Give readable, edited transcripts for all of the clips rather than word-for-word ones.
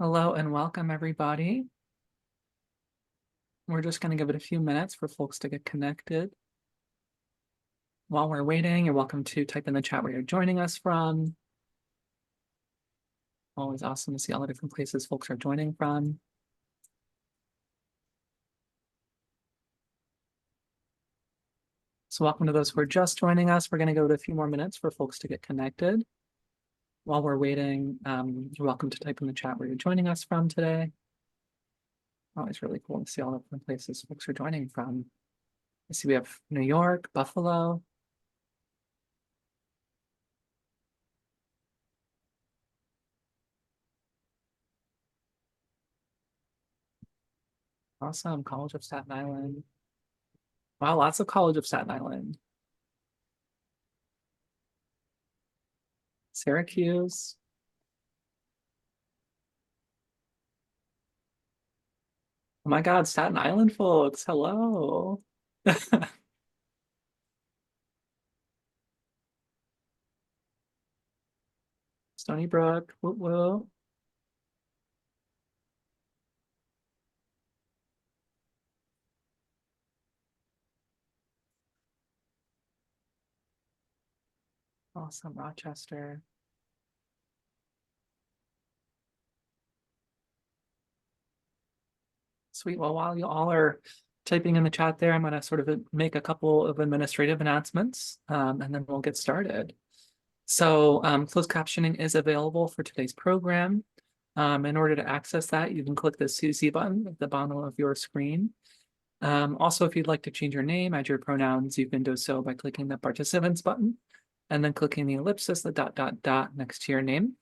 Hello and welcome, everybody. We're just going to give it a few minutes for folks to get connected. While we're waiting, you're welcome to type in the chat where you're joining us from. Always awesome to see all the different places folks are joining from. So welcome to those who are just joining us. We're going to give it a few more minutes for folks to get connected. While we're waiting, you're welcome to type in the chat where you're joining us from today. Always really cool to see all the different places folks are joining from. I see we have New York, Buffalo. Awesome, College of Staten Island. Wow, lots of College of Staten Island. Syracuse. Oh my God, Staten Island folks, hello. Stony Brook, woo woo. Awesome, Rochester. Sweet, well, while you all are typing in the chat there, I'm gonna sort of make a couple of administrative announcements, and then we'll get started. So closed captioning is available for today's program. In order to access that, you can click the CC button at the bottom of your screen. Also, if you'd like to change your name, add your pronouns, you can do so by clicking the participants button and then clicking the ellipsis, the ... next to your name.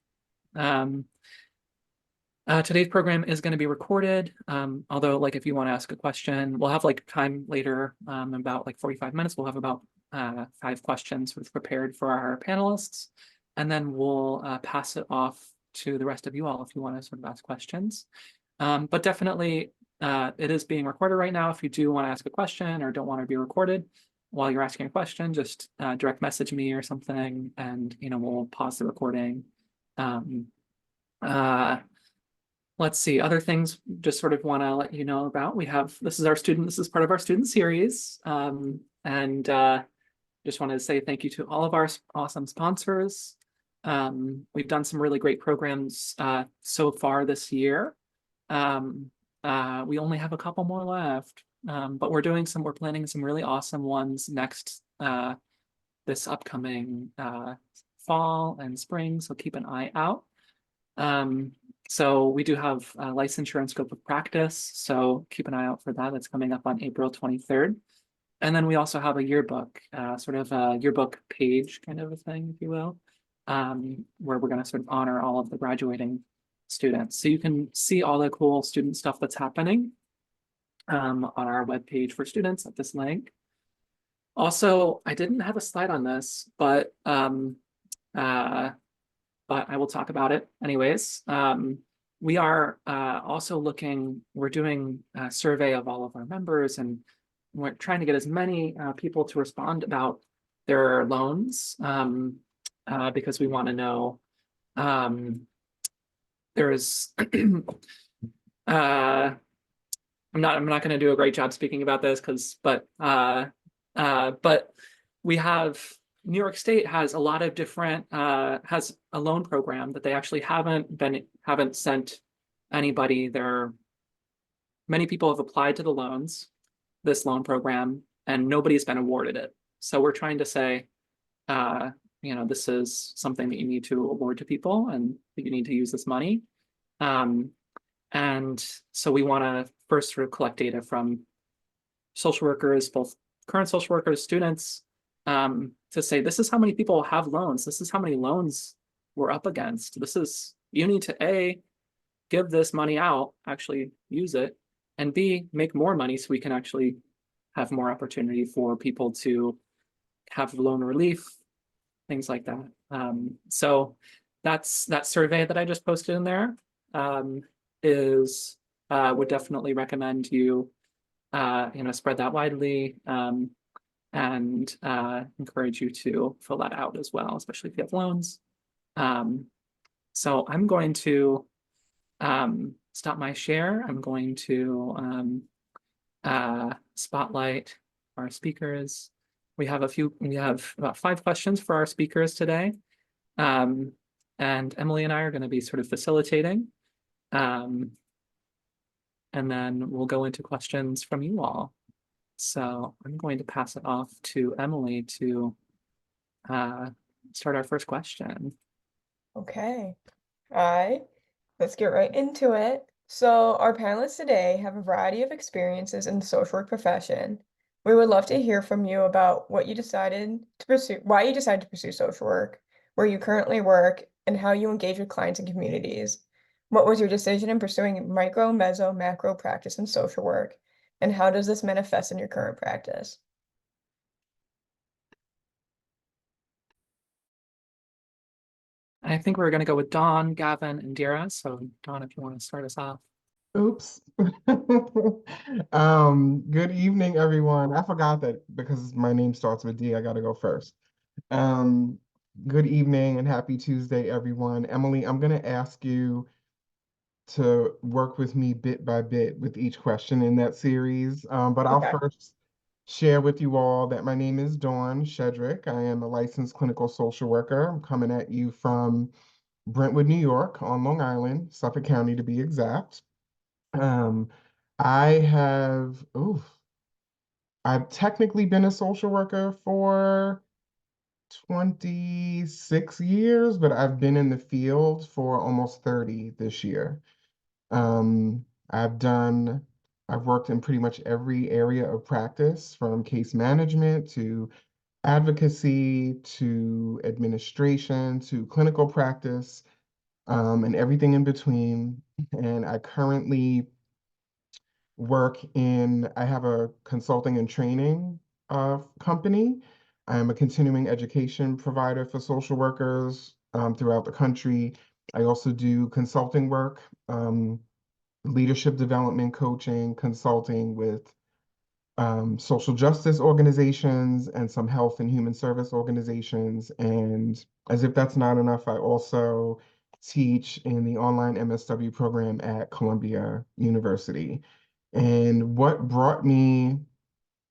Today's program is going to be recorded, although like if you want to ask a question, we'll have like time later, about like 45 minutes. We'll have about 5 questions sort of prepared for our panelists, and then we'll pass it off to the rest of you all if you want to sort of ask questions. But definitely it is being recorded right now. If you do want to ask a question or don't want to be recorded while you're asking a question, just direct message me or something, and we'll pause the recording. Let's see, other things just sort of want to let you know about. This is part of our student series. And just wanted to say thank you to all of our awesome sponsors. We've done some really great programs so far this year. We only have a couple more left, but we're planning some really awesome ones next, this upcoming fall and spring, so keep an eye out. So we do have licensure and scope of practice, so keep an eye out for that. That's coming up on April 23rd. And then we also have a yearbook, sort of a yearbook page kind of a thing, if you will, where we're going to sort of honor all of the graduating students. So you can see all the cool student stuff that's happening on our webpage for students at this link. Also, I didn't have a slide on this, but I will talk about it anyways. We are also we're doing a survey of all of our members, and we're trying to get as many people to respond about their loans, because we want to know, there's, I'm not going to do a great job speaking about this but we have, New York State has a lot of different, has a loan program that they actually haven't sent anybody there. Many people have applied to this loan program, and nobody's been awarded it. So we're trying to say, this is something that you need to award to people, and that you need to use this money. And so we want to first sort of collect data from social workers, both current social workers, students, to say, this is how many people have loans. This is how many loans we're up against. You need to A, give this money out, actually use it, and B, make more money so we can actually have more opportunity for people to have loan relief, things like that. So that survey that I just posted in there would definitely recommend you spread that widely, and encourage you to fill that out as well, especially if you have loans. Um, so I'm going to stop my share. I'm going to spotlight our speakers. We have about 5 questions for our speakers today. Um, and Emily and I are going to be sort of facilitating. Um, and then we'll go into questions from you all. So I'm going to pass it off to Emily to uh, start our first question. Okay. All right. Let's get right into it. So, our panelists today have a variety of experiences in the social work profession. We would love to hear from you about what you decided to pursue, why you decided to pursue social work, where you currently work, and how you engage with clients and communities. What was your decision in pursuing micro, meso, macro practice in social work, and how does this manifest in your current practice? I think we're going to go with Dawn, Gavin, and Dira. So Dawn, if you want to start us off. Oops. Good evening, everyone. I forgot that because my name starts with D, I gotta go first. Um, Good evening and happy Tuesday, everyone. Emily, I'm gonna ask you to work with me bit by bit with each question in that series. But I'll Okay. first share with you all that my name is Dawn Shedrick. I am a licensed clinical social worker. I'm coming at you from Brentwood, New York, on Long Island, Suffolk County to be exact. Um, I have, I've technically been a social worker for 26 years, but I've been in the field for almost 30 this year. Um, I've done, I've worked in pretty much every area of practice, from case management to advocacy to administration to clinical practice, and everything in between. And I currently I have a consulting and training company. I am a continuing education provider for social workers throughout the country. I also do consulting work, leadership development coaching, consulting with social justice organizations and some health and human service organizations. And as if that's not enough, I also teach in the online MSW program at Columbia University. And what brought me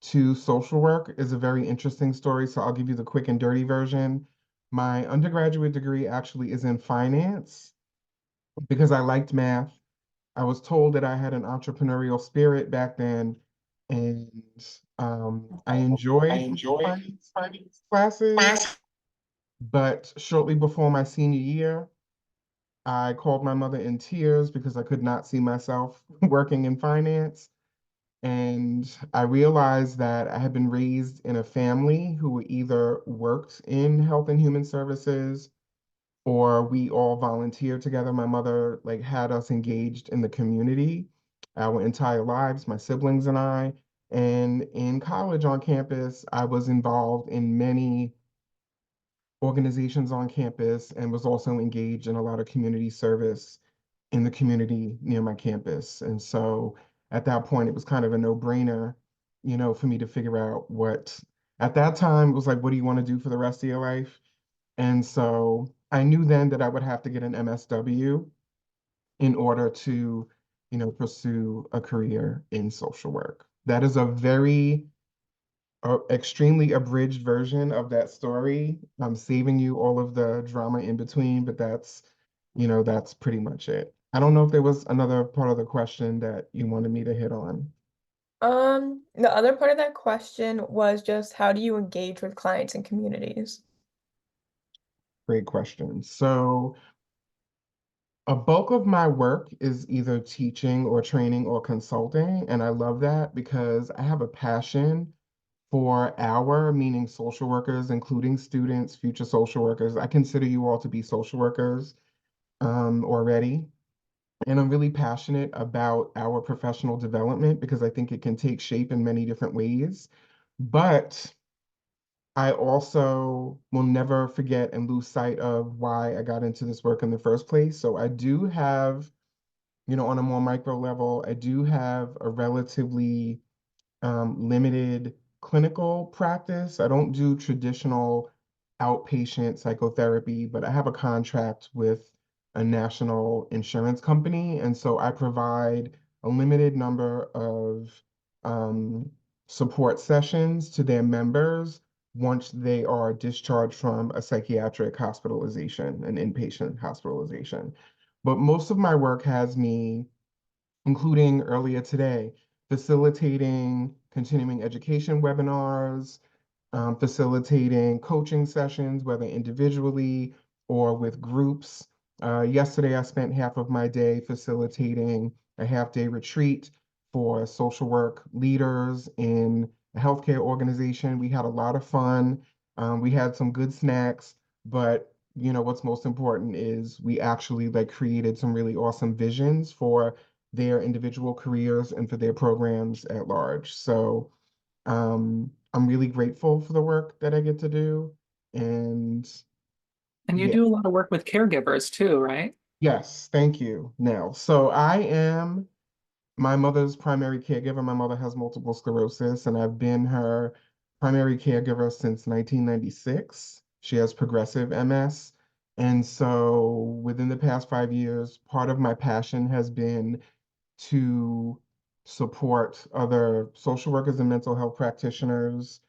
to social work is a very interesting story. So I'll give you the quick and dirty version. My undergraduate degree actually is in finance because I liked math. I was told that I had an entrepreneurial spirit back then, and I I enjoyed enjoyed finance finding classes. class. But shortly before my senior year, I called my mother in tears because I could not see myself working in finance. And I realized that I had been raised in a family who either worked in health and human services or we all volunteered together. My mother like had us engaged in the community our entire lives, my siblings and I. And in college on campus, I was involved in many organizations on campus and was also engaged in a lot of community service in the community near my campus. And so at that point, it was kind of a no-brainer, for me to figure out at that time, it was like, what do you want to do for the rest of your life? And so I knew then that I would have to get an MSW in order to, pursue a career in social work. That is a very extremely abridged version of that story. I'm saving you all of the drama in between, but that's pretty much it. I don't know if there was another part of the question that you wanted me to hit on. The other part of that question was just how do you engage with clients and communities? Great question. So a bulk of my work is either teaching or training or consulting, and I love that because I have a passion for meaning social workers, including students, future social workers. I consider you all to be social workers already. And I'm really passionate about our professional development because I think it can take shape in many different ways. But I also will never forget and lose sight of why I got into this work in the first place. So I do have, on a more micro level, I do have a relatively limited clinical practice. I don't do traditional outpatient psychotherapy, but I have a contract with a national insurance company. And so I provide a limited number of um, support sessions to their members once they are discharged from a psychiatric hospitalization, an inpatient hospitalization. But most of my work has me, including earlier today, facilitating continuing education webinars, facilitating coaching sessions, whether individually or with groups. Yesterday, I spent half of my day facilitating a half-day retreat for social work leaders in a healthcare organization. We had a lot of fun. We had some good snacks, but what's most important is we actually created some really awesome visions for their individual careers and for their programs at large. So I'm really grateful for the work that I get to do. And And you yeah, do a lot of work with caregivers too, right? yes, thank you, Nell. So I am my mother's primary caregiver. My mother has multiple sclerosis, and I've been her primary caregiver since 1996. She has progressive MS. And so within the past 5 years, part of my passion has been to support other social workers and mental health practitioners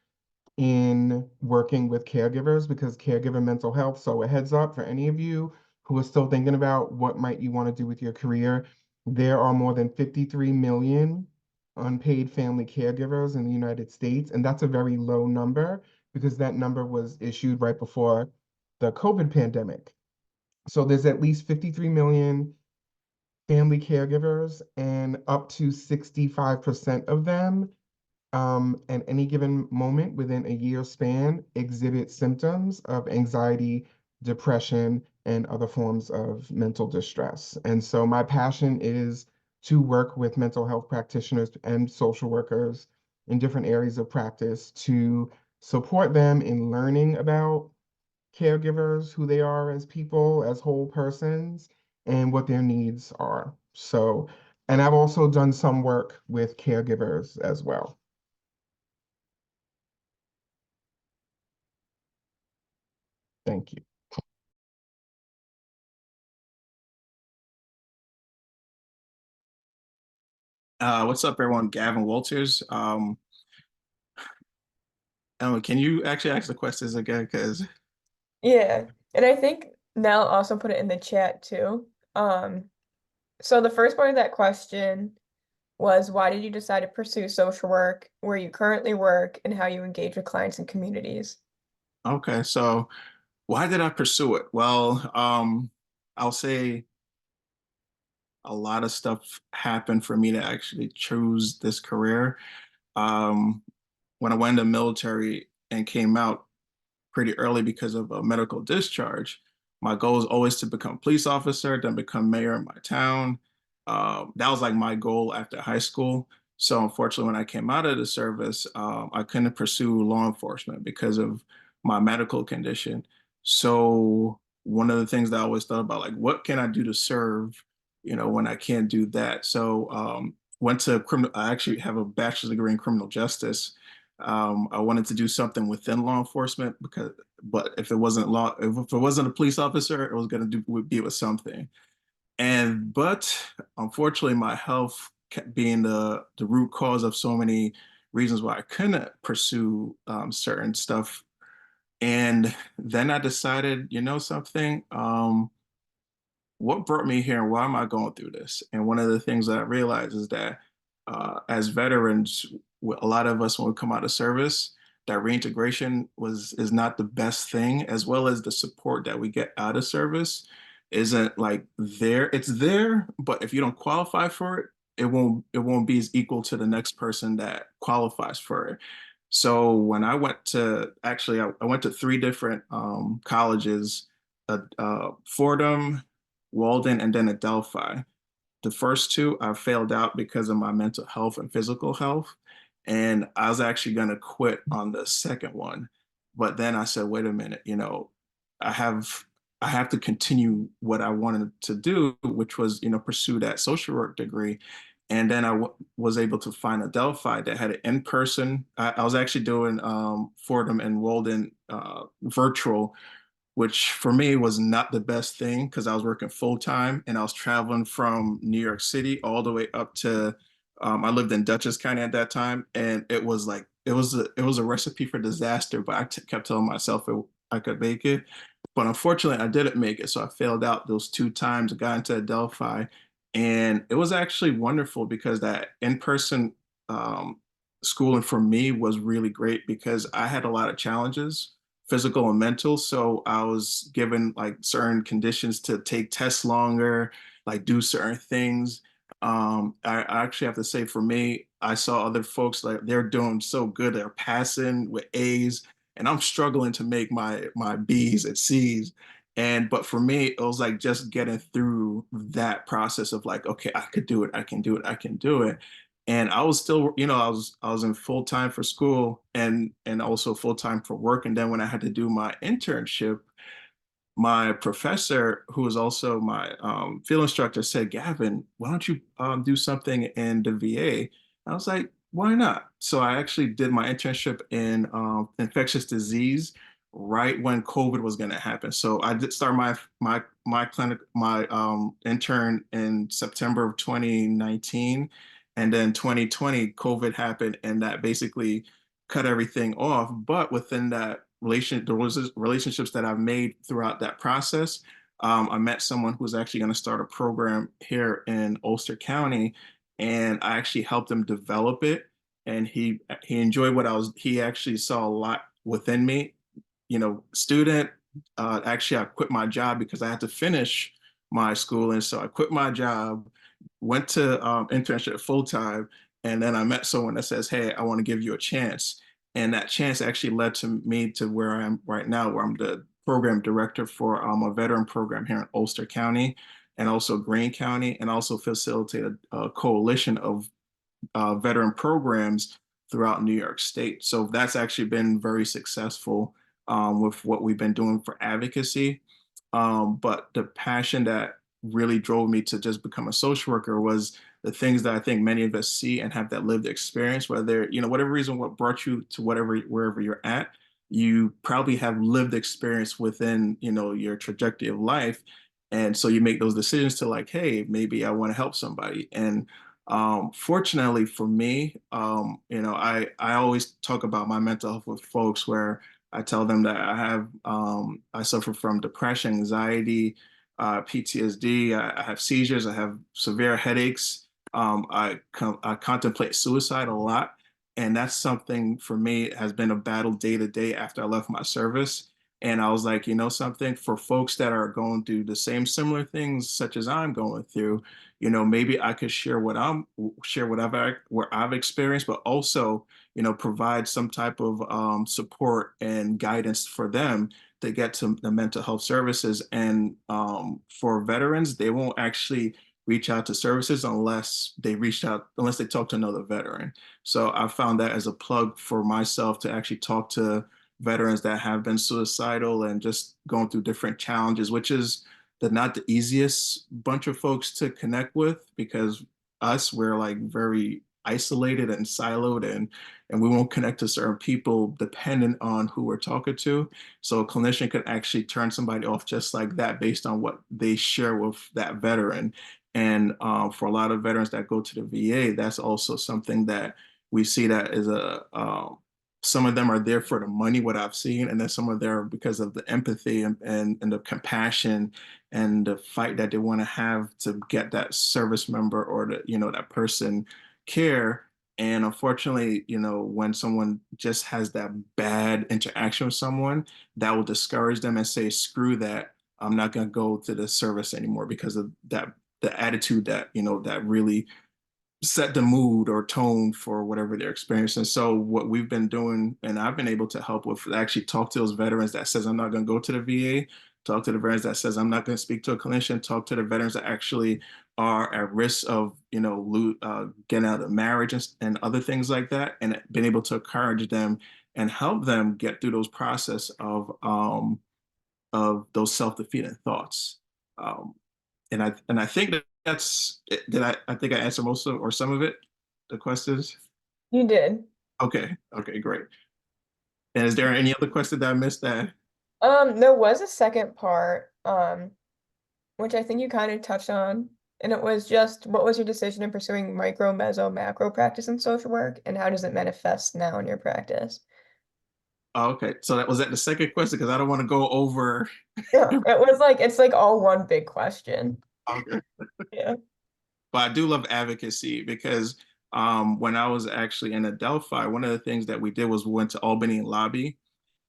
in working with caregivers, because caregiver mental health, so a heads up for any of you who are still thinking about what might you want to do with your career, there are more than 53 million unpaid family caregivers in the United States, and that's a very low number because that number was issued right before the COVID pandemic. So there's at least 53 million family caregivers, and up to 65% of them at any given moment within a year span exhibit symptoms of anxiety, depression, and other forms of mental distress. And so my passion is to work with mental health practitioners and social workers in different areas of practice to support them in learning about caregivers, who they are as people, as whole persons, and what their needs are. So, and I've also done some work with caregivers as well. Thank you. What's up, everyone? Gavin Walters. Emma, can you actually ask the questions again? Because Yeah. And I think Nell also put it in the chat too. Um, so the first part of that question was, why did you decide to pursue social work, where you currently work, and how you engage with clients and communities? okay, so why did I pursue it? Well, I'll say a lot of stuff happened for me to actually choose this career. Um, when I went in the military and came out pretty early because of a medical discharge. My goal is always to become a police officer, then become mayor in my town. That was like my goal after high school. So unfortunately, when I came out of the service, I couldn't pursue law enforcement because of my medical condition. So one of the things that I always thought about, like, what can I do to serve, when I can't do that? So went to criminal. I actually have a bachelor's degree in criminal justice. I wanted to do something within law enforcement but if it wasn't a police officer, it was going to would be with something. But unfortunately, my health kept being the root cause of so many reasons why I couldn't pursue certain stuff. And then I decided, something, what brought me here and why am I going through this? And one of the things that I realized is that as veterans, a lot of us, when we come out of service, that reintegration is not the best thing, as well as the support that we get out of service isn't like there. It's there, but if you don't qualify for it, it won't be as equal to the next person that qualifies for it. So when I went to actually, I went to three different colleges, Fordham, Walden, and then at Delphi. The first two, I failed out because of my mental health and physical health. And I was actually going to quit on the second one. But then I said, wait a minute, I have I have to continue what I wanted to do, which was, pursue that social work degree. And then I was able to find a Delphi that had an in-person. I was actually doing Fordham and Walden virtual, which for me was not the best thing because I was working full time and I was traveling from New York City all the way up to I lived in Dutchess County at that time, and it was like it was a recipe for disaster. But kept telling myself I could make it, but unfortunately I didn't make it. So I failed out those 2 times. I got into Delphi, and it was actually wonderful because that in-person um, schooling for me was really great because I had a lot of challenges, physical and mental. So I was given like certain conditions to take tests longer, like do certain things. I actually have to say for me, I saw other folks like they're doing so good, they're passing with A's, and I'm struggling to make my B's and C's. And but for me, it was like just getting through that process of like, okay, I could do it, I can do it, I can do it. And I was still, I was in full time for school and also full time for work. And then when I had to do my internship, my professor, who was also my field instructor, said, Gavin, why don't you do something in the VA? I was like, why not? So I actually did my internship in infectious disease right when COVID was going to happen. So I did start my intern in September of 2019, and then 2020 COVID happened, and that basically cut everything off. But within that those relationships that I've made throughout that process, I met someone who's actually going to start a program here in Ulster County, and I actually helped him develop it. And he enjoyed what I was. He actually saw a lot within me. Student. Actually, I quit my job because I had to finish my school, and so I quit my job, went to internship full time, and then I met someone that says, "Hey, I want to give you a chance." And that chance actually led to me to where I am right now, where I'm the program director for a veteran program here in Ulster County and also Greene County, and also facilitate a coalition of veteran programs throughout New York State. So that's actually been very successful with what we've been doing for advocacy. But the passion that really drove me to just become a social worker was the things that I think many of us see and have that lived experience, whether, whatever reason, what brought you to wherever you're at, you probably have lived experience within, your trajectory of life. And so you make those decisions to like, hey, maybe I want to help somebody. And fortunately for me, I always talk about my mental health with folks where I tell them that I suffer from depression, anxiety, PTSD. I have seizures. I have severe headaches. I contemplate suicide a lot, and that's something for me has been a battle day to day after I left my service. And I was like, something for folks that are going through the same similar things such as I'm going through, maybe I could share what I've experienced, but also, provide some type of support and guidance for them to get to the mental health services. And for veterans, they won't actually reach out to services unless unless they talk to another veteran. So I found that as a plug for myself to actually talk to veterans that have been suicidal and just going through different challenges, which is not the easiest bunch of folks to connect with because we're like very isolated and siloed, and we won't connect to certain people dependent on who we're talking to. So a clinician could actually turn somebody off just like that based on what they share with that veteran. And for a lot of veterans that go to the VA, that's also something that we see that as some of them are there for the money, what I've seen, and then some are there because of the empathy and the compassion and the fight that they want to have to get that service member or that person care. And unfortunately, when someone just has that bad interaction with someone, that will discourage them and say, screw that, I'm not going to go to the service anymore because of that, the attitude that, that really set the mood or tone for whatever they're experiencing. So what we've been doing, and I've been able to help with, actually talk to those veterans that says, I'm not going to go to the VA, talk to the veterans that says, I'm not going to speak to a clinician, talk to the veterans that actually are at risk of, getting out of marriage and other things like that, and been able to encourage them and help them get through those process of those self-defeating thoughts. I think that's did I think I answered most of or some of it, the questions. You did. Okay, great. And is there any other question that I missed that? There was a second part, which I think you kind of touched on, and it was just what was your decision in pursuing micro, meso, macro practice in social work, and how does it manifest now in your practice? Oh, okay, so that was that the second question because I don't want to go over. Yeah, it was like it's like all one big question. Okay. Yeah. But I do love advocacy because when I was actually in Adelphi, one of the things that we did was we went to Albany and Lobby.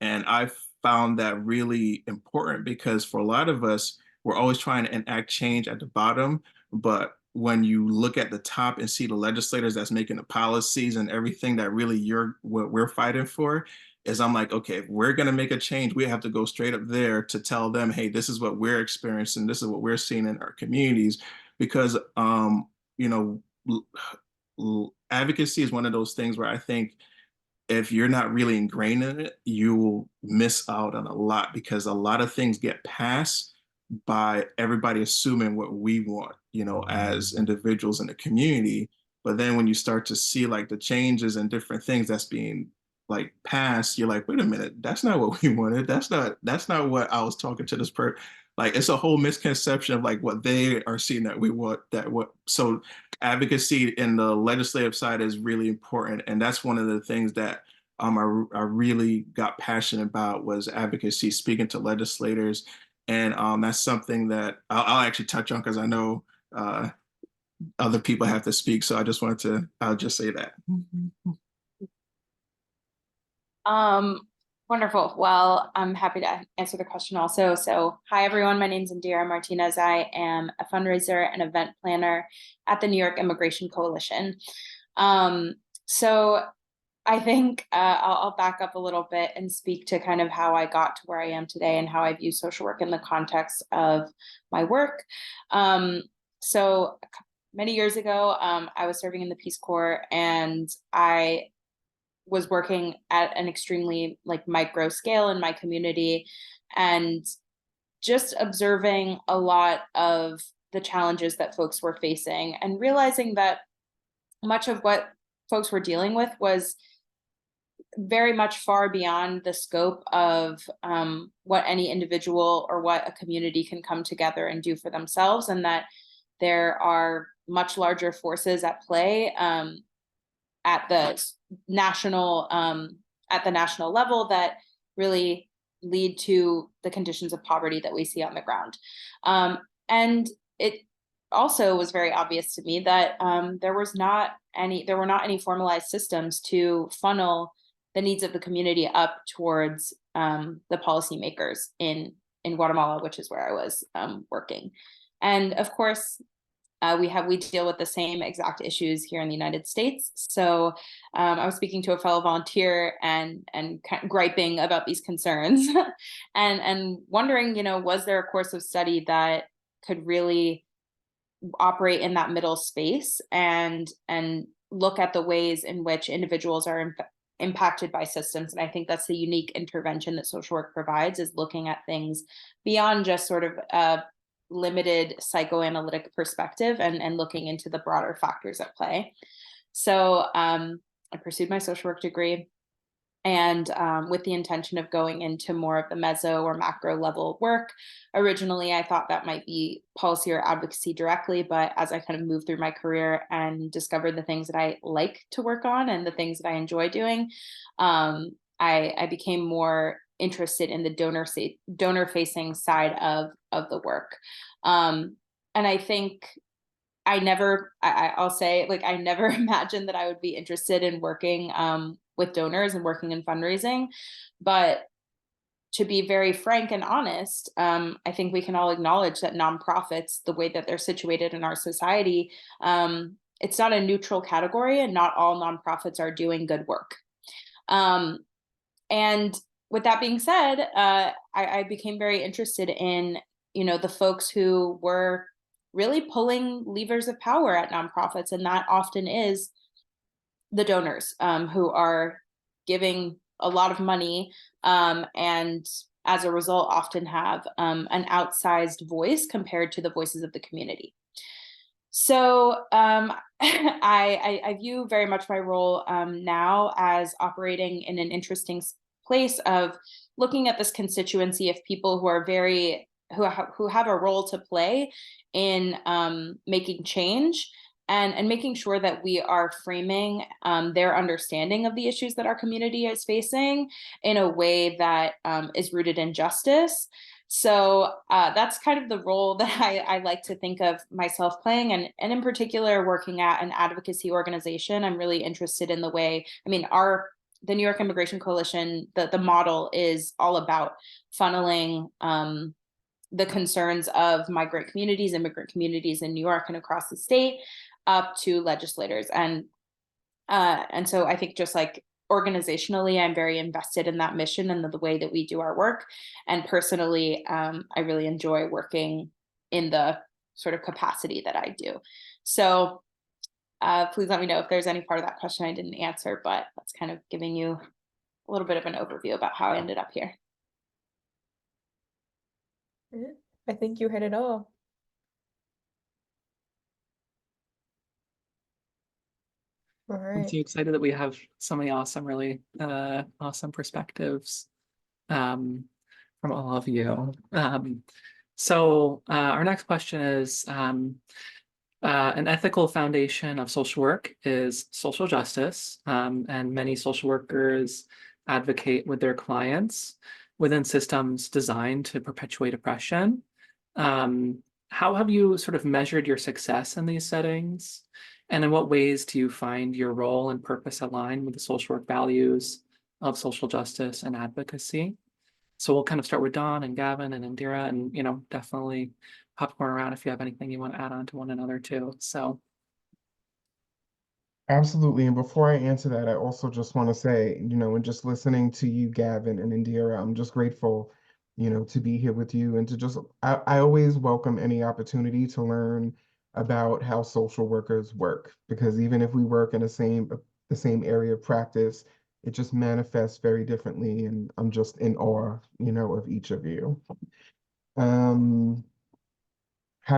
And I found that really important because for a lot of us, we're always trying to enact change at the bottom. But when you look at the top and see the legislators that's making the policies and everything that really what we're fighting for, is I'm like, okay, if we're going to make a change, we have to go straight up there to tell them, hey, this is what we're experiencing. This is what we're seeing in our communities. Because, you know, advocacy is one of those things where I think if you're not really ingrained in it, you will miss out on a lot because a lot of things get passed by everybody assuming what we want, you know, as individuals in the community. But then when you start to see like the changes and different things that's being like passed, you're like, wait a minute, that's not what we wanted. That's not what I was talking to this person. Like it's a whole misconception of like what they are seeing that we want that what so advocacy in the legislative side is really important. And that's one of the things that I really got passionate about was advocacy, speaking to legislators. And that's something that I'll actually touch on because I know other people have to speak. So I just wanted to, I'll just say that. Wonderful. Well, I'm happy to answer the question also. So hi, everyone. My name is Indira Martinez. I am a fundraiser and event planner at the New York Immigration Coalition. So I think I'll back up a little bit and speak to kind of how I got to where I am today and how I view social work in the context of my work. So many years ago, I was serving in the Peace Corps and I was working at an extremely like micro scale in my community and just observing a lot of the challenges that folks were facing and realizing that much of what folks were dealing with was very much far beyond the scope of what any individual or what a community can come together and do for themselves, and that there are much larger forces at play at the national level that really lead to the conditions of poverty that we see on the ground. And it also was very obvious to me that there were not any formalized systems to funnel the needs of the community up towards the policymakers in Guatemala, which is where I was working. And of course, we deal with the same exact issues here in the United States. So I was speaking to a fellow volunteer and kind of griping about these concerns and wondering, you know, was there a course of study that could really operate in that middle space and look at the ways in which individuals are impacted by systems. And I think that's the unique intervention that social work provides, is looking at things beyond just sort of a limited psychoanalytic perspective and looking into the broader factors at play. So I pursued my social work degree, and with the intention of going into more of the meso or macro level work. Originally, I thought that might be policy or advocacy directly, but as I kind of moved through my career and discovered the things that I like to work on and the things that I enjoy doing, I became more interested in the donor-facing side of the work. And I think I'll say, like, I never imagined that I would be interested in working with donors and working in fundraising. But to be very frank and honest, I think we can all acknowledge that nonprofits, the way that they're situated in our society, it's not a neutral category, and not all nonprofits are doing good work. And with that being said, I became very interested in, you know, the folks who were really pulling levers of power at nonprofits, and that often is the donors who are giving a lot of money and as a result, often have an outsized voice compared to the voices of the community. So I view very much my role now as operating in an interesting place of looking at this constituency of people who are who have a role to play in making change and making sure that we are framing their understanding of the issues that our community is facing in a way that is rooted in justice. So that's kind of the role that I like to think of myself playing, and in particular, working at an advocacy organization. I'm really interested in the way, I mean, the New York Immigration Coalition, the model is all about funneling the concerns of immigrant communities in New York and across the state up to legislators. And so I think just like organizationally, I'm very invested in that mission and the way that we do our work. And personally, I really enjoy working in the sort of capacity that I do. So please let me know if there's any part of that question I didn't answer, but that's kind of giving you a little bit of an overview about how I ended up here. Yeah, I think you hit it all. All I'm right. so excited that we have so many awesome, really awesome perspectives from all of you. So our next question is, an ethical foundation of social work is social justice, and many social workers advocate with their clients within systems designed to perpetuate oppression. How have you sort of measured your success in these settings? And in what ways do you find your role and purpose align with the social work values of social justice and advocacy? So we'll kind of start with Dawn and Gavin and Indira, and definitely popcorn around if you have anything you want to add on to one another too. So Absolutely. And before I answer that, I also just want to say, and just listening to you, Gavin and Indira, I'm just grateful, to be here with you and to just, I always welcome any opportunity to learn about how social workers work, because even if we work in the same area of practice, it just manifests very differently. And I'm just in awe, of each of you. How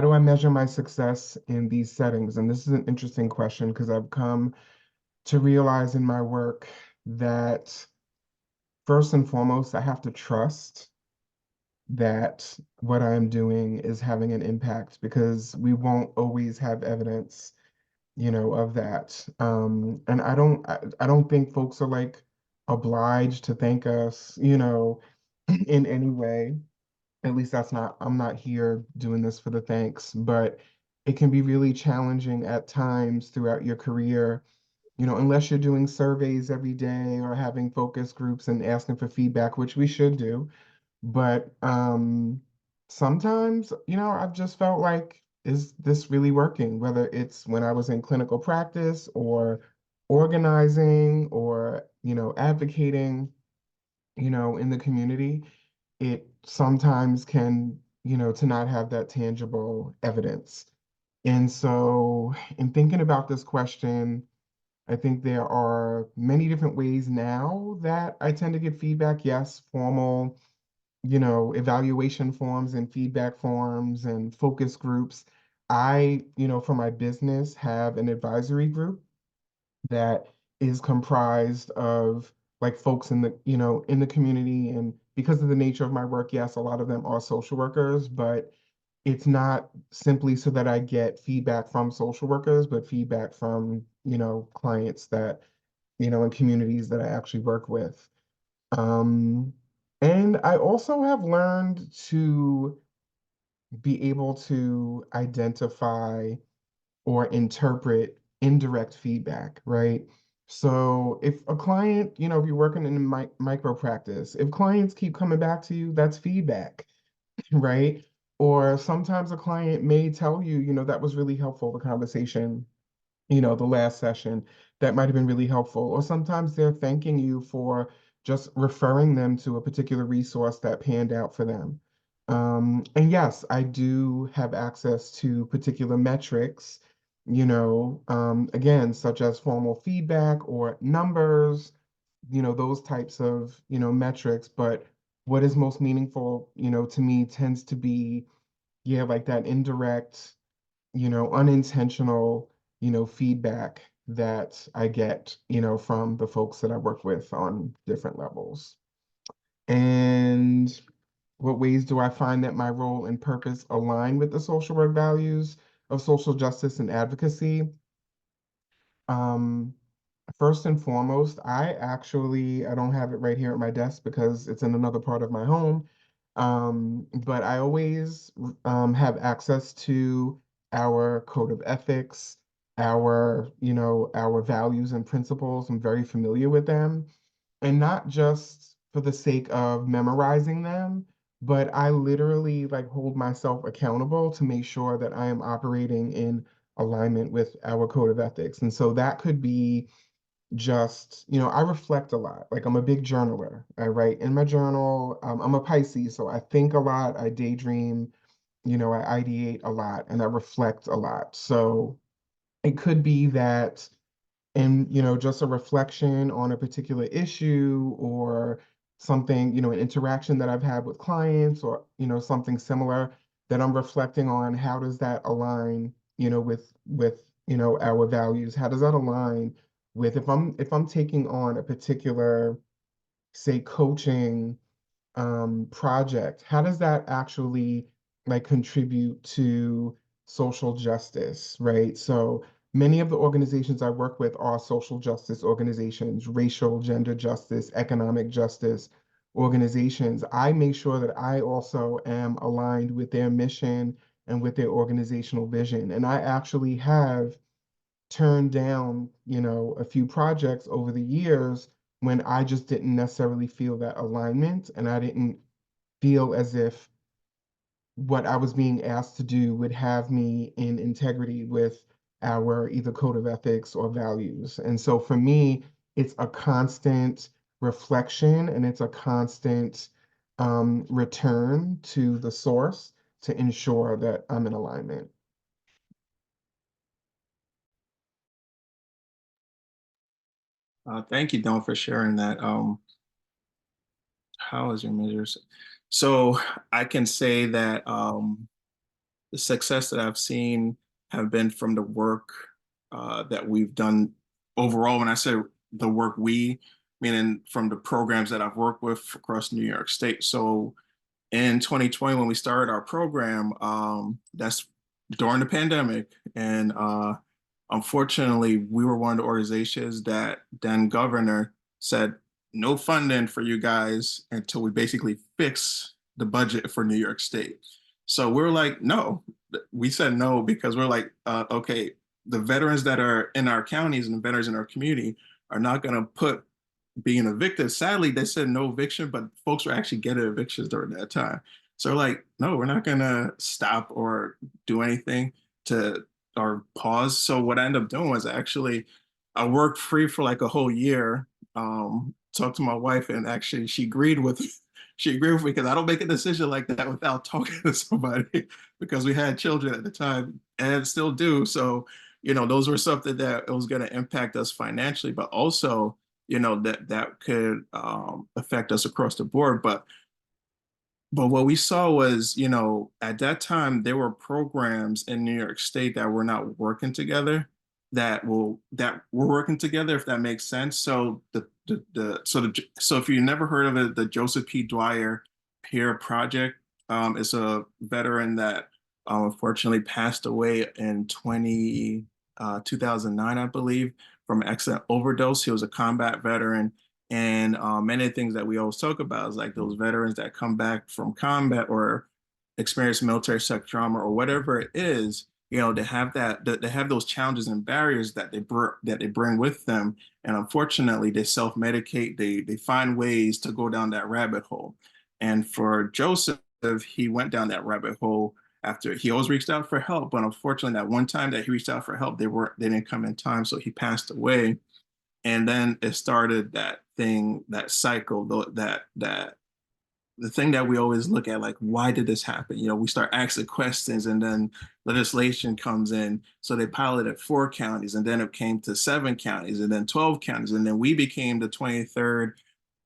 do I measure my success in these settings? And this is an interesting question because I've come to realize in my work that first and foremost, I have to trust that what I'm doing is having an impact, because we won't always have evidence, of that. And I don't think folks are like obliged to thank us, in any way. At least I'm not here doing this for the thanks, but it can be really challenging at times throughout your career, unless you're doing surveys every day or having focus groups and asking for feedback, which we should do. But sometimes, I've just felt like, is this really working? Whether it's when I was in clinical practice or organizing or, advocating, in the community, it sometimes can, to not have that tangible evidence. And so in thinking about this question, I think there are many different ways now that I tend to get feedback. Yes, formal, evaluation forms and feedback forms and focus groups. I, for my business, have an advisory group that is comprised of like folks in the community. And because of the nature of my work, yes, a lot of them are social workers, but it's not simply so that I get feedback from social workers, but feedback from, clients that, and communities that I actually work with. And I also have learned to be able to identify or interpret indirect feedback, right? So if a client, if you're working in micro practice, if clients keep coming back to you, that's feedback, right? Or sometimes a client may tell you, that was really helpful, the conversation, the last session, that might have been really helpful. Or sometimes they're thanking you for just referring them to a particular resource that panned out for them. And yes, I do have access to particular metrics, again, such as formal feedback or numbers, those types of, metrics. But, what is most meaningful, to me tends to be, yeah, like that indirect, unintentional, feedback that I get, from the folks that I work with on different levels. And what ways do I find that my role and purpose align with the social work values of social justice and advocacy? Um, First and foremost, I don't have it right here at my desk because it's in another part of my home. But I always have access to our code of ethics, our values and principles. I'm very familiar with them. And not just for the sake of memorizing them, but I literally like hold myself accountable to make sure that I am operating in alignment with our code of ethics. And so that could be just, I reflect a lot. Like I'm a big journaler. I write in my journal. I'm a Pisces, so I think a lot, I daydream, I ideate a lot and I reflect a lot. So it could be that, and just a reflection on a particular issue or something, an interaction that I've had with clients or something similar, that I'm reflecting on, how does that align, with our values? How does that align with, if I'm taking on a particular, say, coaching project, how does that actually like contribute to social justice, right? So many of the organizations I work with are social justice organizations, racial, gender justice, economic justice organizations. I make sure that I also am aligned with their mission and with their organizational vision. And I actually have turned down, a few projects over the years when I just didn't necessarily feel that alignment and I didn't feel as if what I was being asked to do would have me in integrity with our either code of ethics or values. And so for me, it's a constant reflection and it's a constant return to the source to ensure that I'm in alignment. Thank you, Don, for sharing that. How is your measures? So I can say that the success that I've seen have been from the work that we've done overall. When I say the work we, meaning from the programs that I've worked with across New York State. So in 2020, when we started our program, that's during the pandemic. And unfortunately, we were one of the organizations that then governor said, no funding for you guys until we basically fix the budget for New York State. So we're like, no, we said no because we're like, okay, the veterans that are in our counties and the veterans in our community are not going to put being evicted. Sadly, they said no eviction, but folks were actually getting evictions during that time. So we're like, no, we're not going to stop or do anything to or pause. So what I ended up doing was actually I worked free for like a whole year. Talked to my wife, and actually she agreed with me because I don't make a decision like that without talking to somebody because we had children at the time and still do. So, those were something that it was going to impact us financially, but also, that could affect us across the board. But what we saw was, at that time there were programs in New York State that were not working together, that were working together, if that makes sense. So so if you never heard of it, the Joseph P. Dwyer Peer Project is a veteran that unfortunately passed away in 2009, I believe, from accident overdose. He was a combat veteran. And many of the things that we always talk about is like those veterans that come back from combat or experience military sex trauma or whatever it is, they have they have those challenges and barriers that they bring with them. And unfortunately, they self-medicate, they find ways to go down that rabbit hole. And for Joseph, he went down that rabbit hole after he always reached out for help. But unfortunately, that one time that he reached out for help, they didn't come in time. So he passed away. And then it started that thing, that cycle, that the thing that we always look at, like, why did this happen? We start asking questions, and then legislation comes in. So they piloted 4 counties, and then it came to 7 counties, and then 12 counties, and then we became the 23rd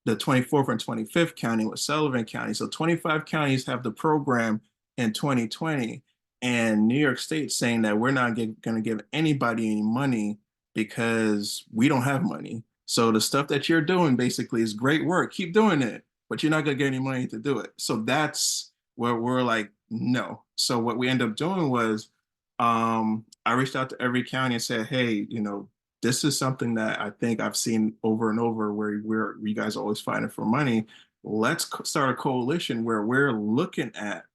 the 24th and 25th county was Sullivan County. So 25 counties have the program in 2020. And New York State saying that we're not going to give anybody any money because we don't have money. So the stuff that you're doing basically is great work. Keep doing it, but you're not going to get any money to do it. So that's where we're like, no. So what we ended up doing was I reached out to every county and said, hey, you know, this is something that I think I've seen over and over where you guys are always fighting for money. Let's start a coalition where we're looking at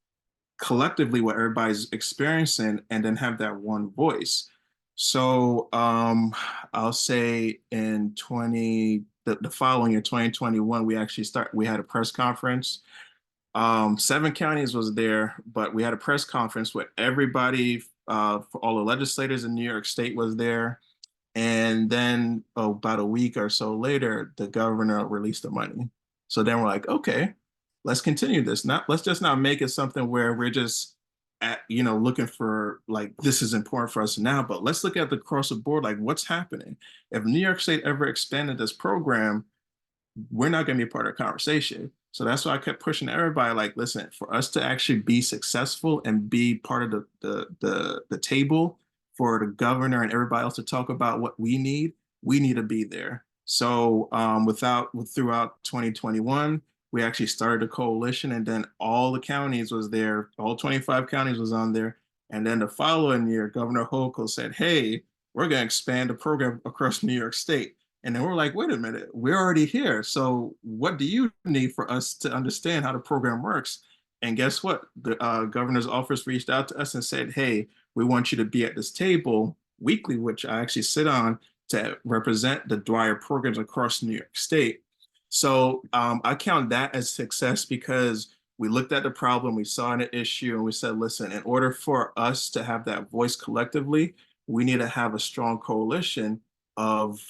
collectively what everybody's experiencing and then have that one voice. So I'll say in the following year, 2021, we had a press conference. 7 counties was there, but we had a press conference where everybody, for all the legislators in New York State was there. And then about a week or so later, the governor released the money. So then we're like, okay, let's continue this. Let's just not make it something where we're just looking for like, this is important for us now, but let's look at the across the board, like what's happening. If New York State ever expanded this program, we're not going to be a part of the conversation. So that's why I kept pushing everybody, like, listen, for us to actually be successful and be part of the table for the governor and everybody else to talk about what we need to be there. So throughout 2021, we actually started a coalition, and then all the counties was there, all 25 counties was on there. And then the following year, Governor Hochul said, hey, we're going to expand the program across New York State. And then we're like, wait a minute, we're already here. So what do you need for us to understand how the program works? And guess what? The governor's office reached out to us and said, hey, we want you to be at this table weekly, which I actually sit on to represent the Dwyer programs across New York State. So I count that as success because we looked at the problem, we saw an issue, and we said, listen, in order for us to have that voice collectively, we need to have a strong coalition of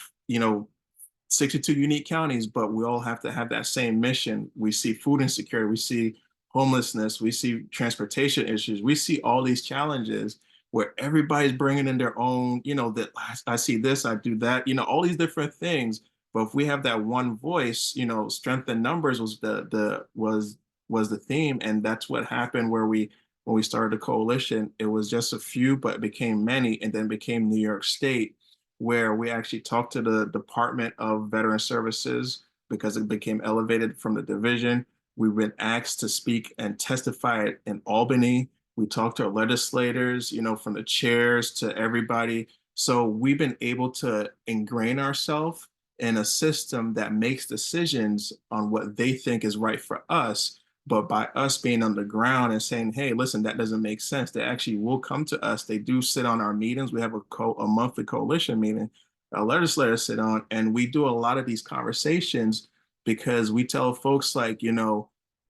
62 unique counties, but we all have to have that same mission. We see food insecurity, we see homelessness, we see transportation issues, we see all these challenges where everybody's bringing in their own, that I see this, I do that, all these different things. But if we have that one voice, strength in numbers was the theme, and that's what happened when we started the coalition. It was just a few, but it became many, and then became New York State, where we actually talked to the Department of Veteran Services because it became elevated from the division. We've been asked to speak and testify in Albany. We talked to our legislators, from the chairs to everybody. So we've been able to ingrain ourselves in a system that makes decisions on what they think is right for us. But by us being on the ground and saying, hey, listen, that doesn't make sense, they actually will come to us. They do sit on our meetings. We have a monthly coalition meeting our legislators sit on, and we do a lot of these conversations because we tell folks like,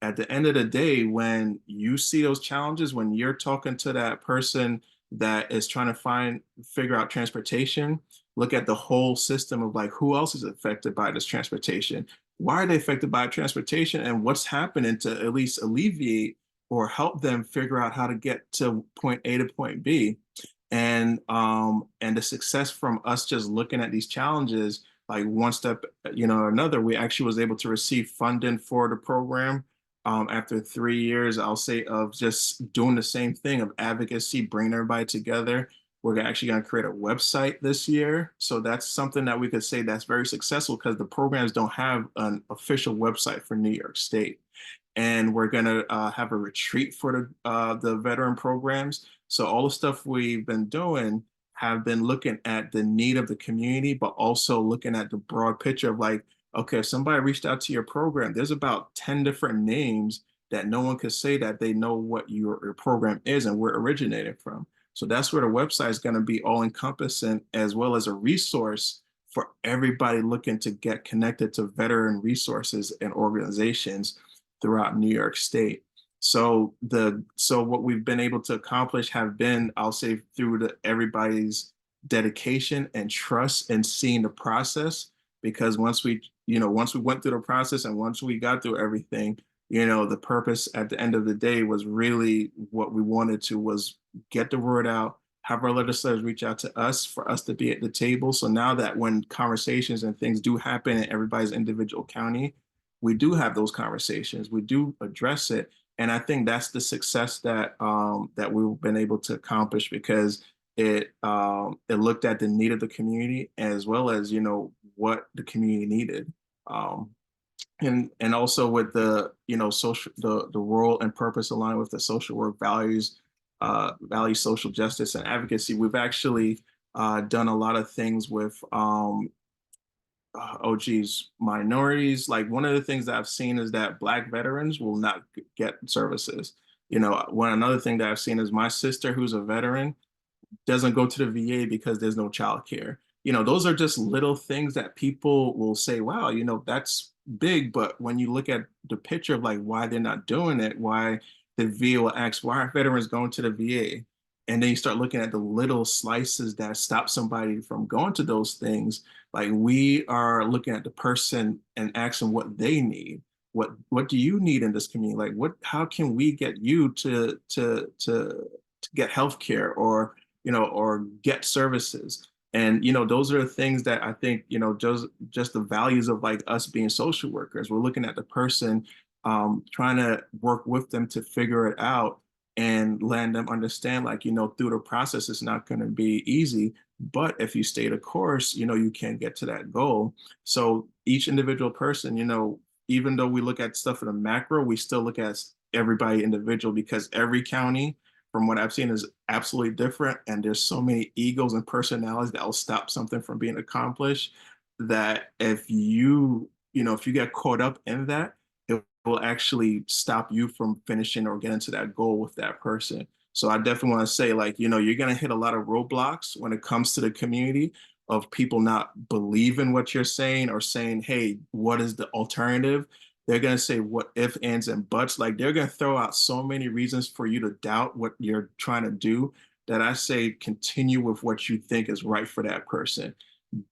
at the end of the day, when you see those challenges, when you're talking to that person that is trying to figure out transportation, look at the whole system of like, who else is affected by this transportation? Why are they affected by transportation, and what's happening to at least alleviate or help them figure out how to get to point A to point B? And the success from us just looking at these challenges, like one step, or another, we actually was able to receive funding for the program. After 3 years, I'll say, of just doing the same thing of advocacy, bringing everybody together. We're actually going to create a website this year. So that's something that we could say that's very successful because the programs don't have an official website for New York State. And we're going to have a retreat for the veteran programs. So all the stuff we've been doing have been looking at the need of the community, but also looking at the broad picture of like, okay, if somebody reached out to your program, there's about 10 different names that no one could say that they know what your program is and where it originated from. So that's where the website is going to be all encompassing, as well as a resource for everybody looking to get connected to veteran resources and organizations throughout New York State. So what we've been able to accomplish have been, I'll say, through everybody's dedication and trust and seeing the process. Because once we went through the process and once we got through everything, the purpose at the end of the day was really what we wanted to was get the word out, have our legislators reach out to us for us to be at the table. So now that when conversations and things do happen in everybody's individual county, we do have those conversations, we do address it. And I think that's the success that that we've been able to accomplish, because it looked at the need of the community as well as, you know, what the community needed. Um, and also with the, you know, social, the role and purpose aligned with the social work values, value social justice and advocacy. We've actually done a lot of things with oh geez, minorities. Like, one of the things that I've seen is that Black veterans will not get services. You know, another thing that I've seen is my sister, who's a veteran, doesn't go to the VA because there's no childcare. You know, those are just little things that people will say, wow, you know, that's big. But when you look at the picture of like why they're not doing it, why the VA will ask, why are veterans going to the VA? And then you start looking at the little slices that stop somebody from going to those things. Like, we are looking at the person and asking what they need. What do you need in this community? Like, how can we get you to get healthcare, or, you know, or get services? And, you know, those are the things that I think, you know, just the values of like us being social workers. We're looking at the person, trying to work with them to figure it out and letting them understand, like, you know, through the process, it's not going to be easy, but if you stay the course, you know, you can get to that goal. So each individual person, you know, even though we look at stuff in a macro, we still look at everybody individual, because every county, from what I've seen, is absolutely different. And there's so many egos and personalities that will stop something from being accomplished, that if you know, if you get caught up in that, it will actually stop you from finishing or getting to that goal with that person. So I definitely want to say, like, you know, you're going to hit a lot of roadblocks when it comes to the community, of people not believing what you're saying, or saying, hey, what is the alternative? They're going to say what if, ands, and buts. Like, they're going to throw out so many reasons for you to doubt what you're trying to do, that I say continue with what you think is right for that person.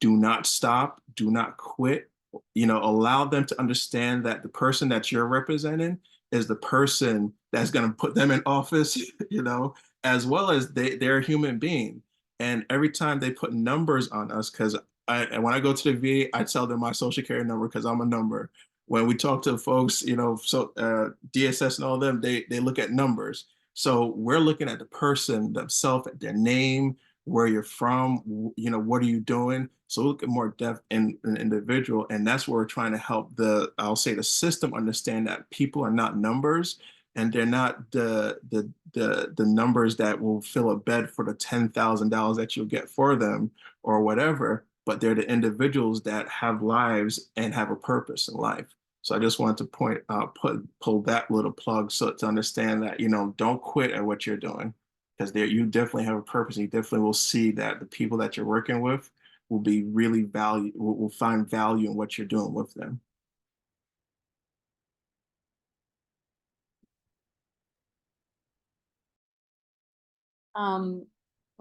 Do not stop. Do not quit. You know, allow them to understand that the person that you're representing is the person that's going to put them in office, you know, as well as they're a human being. And every time they put numbers on us, because when I go to the VA, I tell them my social security number because I'm a number. When we talk to folks, you know, so DSS and all of them, they look at numbers. So we're looking at the person themselves, their name, where you're from, you know, what are you doing? So look at more depth in an individual. And that's where we're trying to help I'll say the system understand that people are not numbers, and they're not the numbers that will fill a bed for the $10,000 that you'll get for them or whatever, but they're the individuals that have lives and have a purpose in life. So I just wanted to pull that little plug, so to understand that, you know, don't quit at what you're doing, because there you definitely have a purpose. You definitely will see that the people that you're working with will be really will find value in what you're doing with them.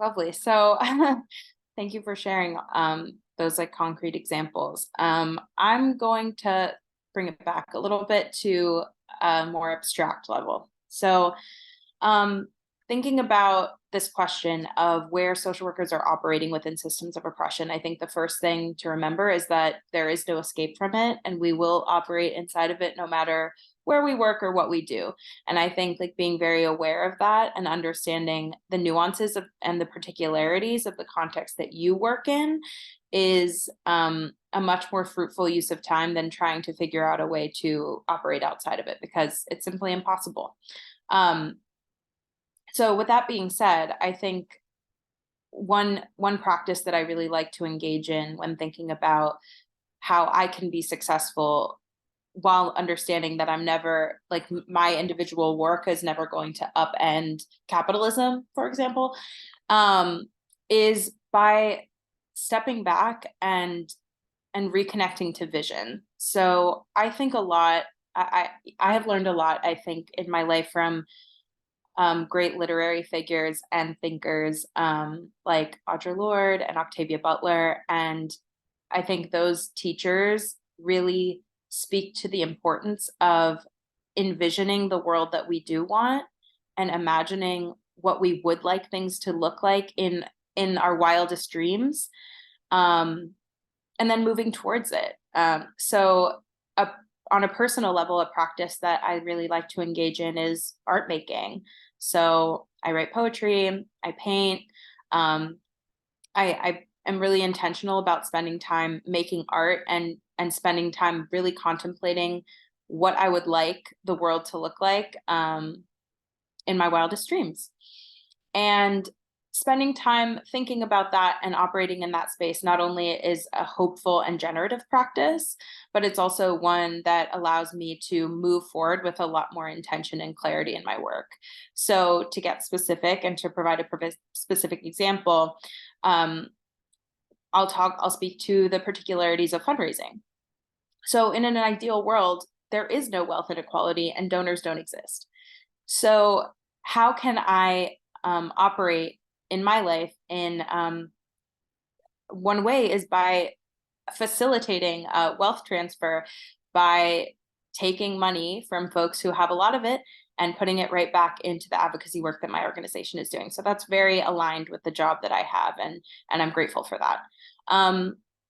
Lovely. So thank you for sharing those like concrete examples. I'm going to bring it back a little bit to a more abstract level. So thinking about this question of where social workers are operating within systems of oppression, I think the first thing to remember is that there is no escape from it, and we will operate inside of it no matter where we work or what we do. And I think like being very aware of that and understanding the nuances of and the particularities of the context that you work in is a much more fruitful use of time than trying to figure out a way to operate outside of it, because it's simply impossible. So with that being said, I think one practice that I really like to engage in when thinking about how I can be successful, while understanding that I'm never, like, my individual work is never going to upend capitalism, for example, is by stepping back and reconnecting to vision. So I think a lot, I have learned a lot, I think, in my life from great literary figures and thinkers like Audre Lorde and Octavia Butler. And I think those teachers really speak to the importance of envisioning the world that we do want and imagining what we would like things to look like in our wildest dreams, and then moving towards it. So on a personal level, a practice that I really like to engage in is art making. So I write poetry, I paint. I am really intentional about spending time making art and spending time really contemplating what I would like the world to look like in my wildest dreams. And spending time thinking about that and operating in that space not only is a hopeful and generative practice, but it's also one that allows me to move forward with a lot more intention and clarity in my work. So to get specific and to provide a specific example, I'll speak to the particularities of fundraising. So in an ideal world, there is no wealth inequality and donors don't exist. So how can I operate in my life in one way is by facilitating wealth transfer, by taking money from folks who have a lot of it and putting it right back into the advocacy work that my organization is doing. So that's very aligned with the job that I have, and I'm grateful for that.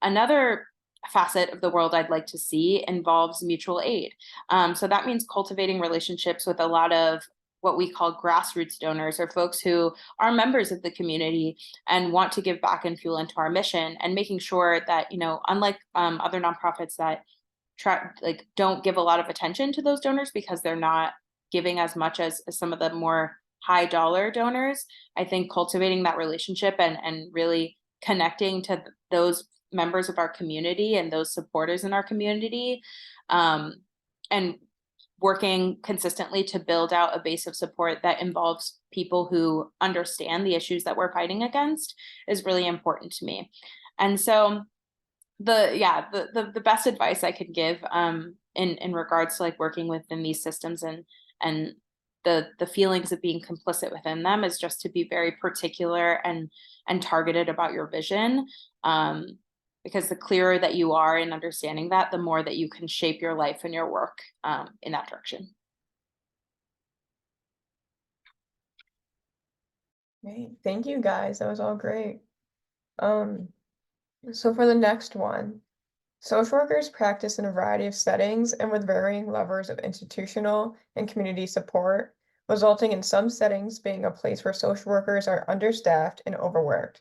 Another facet of the world I'd like to see involves mutual aid. So that means cultivating relationships with a lot of what we call grassroots donors, or folks who are members of the community and want to give back and fuel into our mission, and making sure that, you know, unlike other nonprofits that don't give a lot of attention to those donors because they're not giving as much as some of the more high dollar donors, I think cultivating that relationship and really connecting to those members of our community and those supporters in our community, and working consistently to build out a base of support that involves people who understand the issues that we're fighting against is really important to me. And so the best advice I could give in regards to like working within these systems and the feelings of being complicit within them is just to be very particular and targeted about your vision. Because the clearer that you are in understanding that, the more that you can shape your life and your work in that direction. Great. Thank you guys. That was all great. So for the next one, social workers practice in a variety of settings and with varying levels of institutional and community support, resulting in some settings being a place where social workers are understaffed and overworked.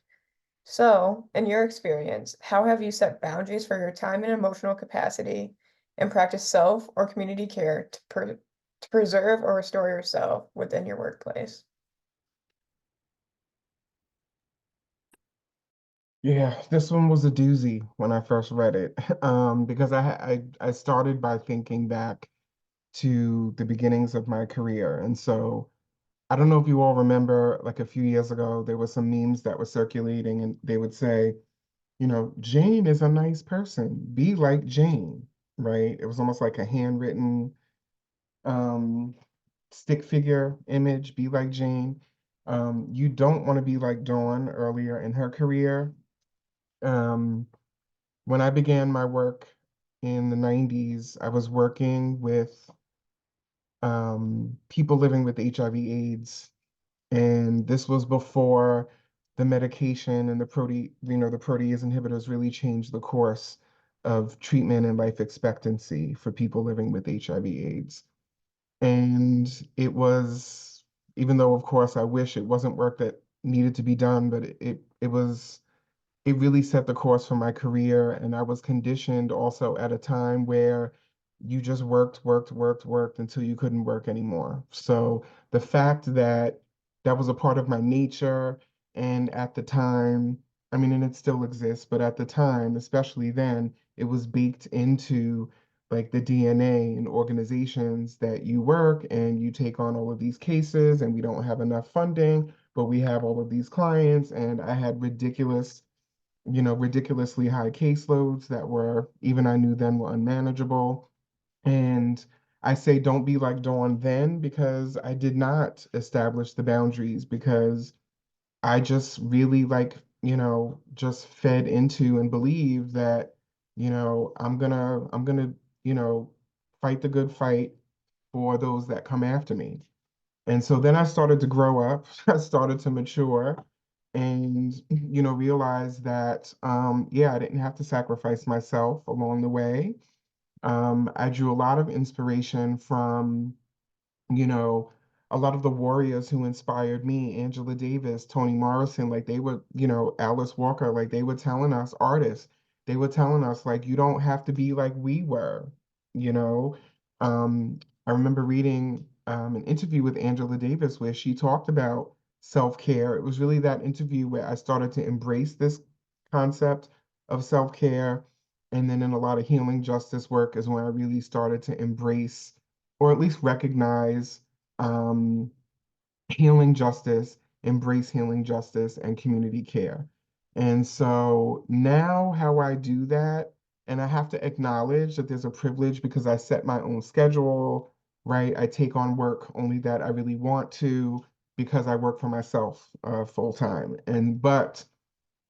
So, in your experience, how have you set boundaries for your time and emotional capacity and practice self or community care to preserve or restore yourself within your workplace? Yeah, this one was a doozy when I first read it, because I started by thinking back to the beginnings of my career. And so I don't know if you all remember, like a few years ago, there were some memes that were circulating and they would say, you know, Jane is a nice person. Be like Jane, right? It was almost like a handwritten um, stick figure image, be like Jane. You don't want to be like Dawn earlier in her career. Um, when I began my work in the 90s, I was working with people living with HIV/AIDS, and this was before the medication and the the protease inhibitors really changed the course of treatment and life expectancy for people living with HIV/AIDS. And it was, even though of course I wish it wasn't work that needed to be done, but it really set the course for my career. And I was conditioned also at a time where you just worked until you couldn't work anymore. So the fact that that was a part of my nature, and at the time, I mean, and it still exists, but at the time, especially then, it was baked into like the DNA in organizations that you work and you take on all of these cases and we don't have enough funding, but we have all of these clients. And I had ridiculously high caseloads that were, even I knew then, were unmanageable. And I say don't be like Dawn then, because I did not establish the boundaries, because I just really just fed into and believed that, I'm gonna, fight the good fight for those that come after me. And so then I started to grow up, I started to mature and, realize that, yeah, I didn't have to sacrifice myself along the way. I drew a lot of inspiration from, you know, a lot of the warriors who inspired me, Angela Davis, Toni Morrison, like they were, Alice Walker, like they were telling us, artists, they were telling us, like, you don't have to be like we were, you know. I remember reading an interview with Angela Davis where she talked about self-care. It was really that interview where I started to embrace this concept of self-care. And then in a lot of healing justice work is when I really started to embrace or at least recognize um, healing justice, embrace healing justice, and community care. And so now, how I do that, and I have to acknowledge that there's a privilege because I set my own schedule, right? I take on work only that I really want to because I work for myself full time. But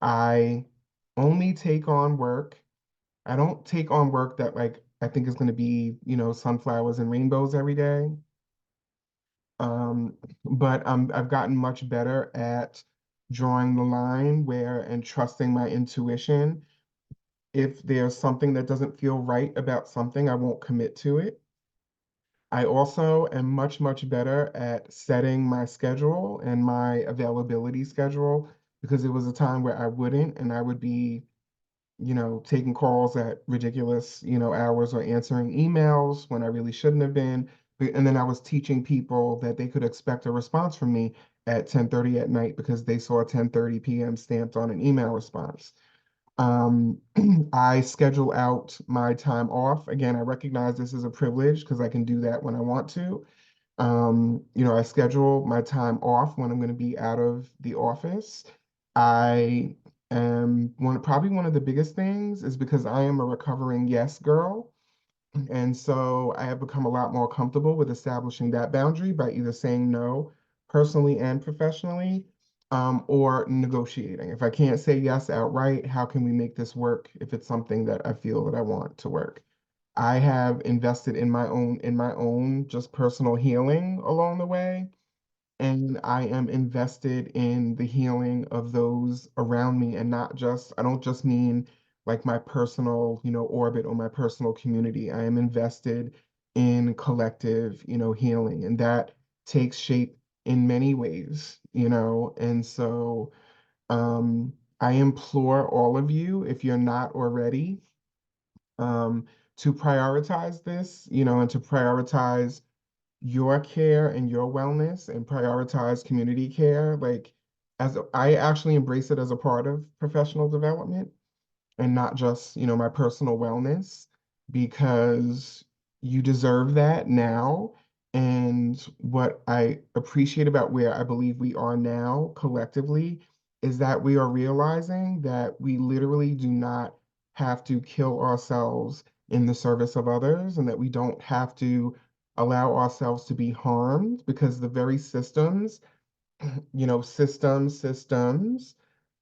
I only take on work. I don't take on work that like I think is going to be, sunflowers and rainbows every day. Um, but I've gotten much better at drawing the line where and trusting my intuition. If there's something that doesn't feel right about something, I won't commit to it. I also am much, much better at setting my schedule and my availability schedule because it was a time where I wouldn't, and I would be taking calls at ridiculous, hours or answering emails when I really shouldn't have been. And then I was teaching people that they could expect a response from me at 10:30 at night because they saw 10:30 p.m. stamped on an email response. Um, I schedule out my time off. Again, I recognize this is a privilege because I can do that when I want to. I schedule my time off when I'm going to be out of the office. I am probably one of the biggest things is because I am a recovering yes girl. And so I have become a lot more comfortable with establishing that boundary by either saying no personally and professionally, or negotiating. If I can't say yes outright, how can we make this work if it's something that I feel that I want to work? I have invested in my own just personal healing along the way, and I am invested in the healing of those around me, and I don't just mean like my personal, orbit or my personal community. I am invested in collective, healing, and that takes shape in many ways, and so um, I implore all of you, if you're not already, um, to prioritize this, and to prioritize your care and your wellness and prioritize community care. Like, I actually embrace it as a part of professional development and not just, my personal wellness because you deserve that now. And what I appreciate about where I believe we are now collectively is that we are realizing that we literally do not have to kill ourselves in the service of others and that we don't have to allow ourselves to be harmed because the very systems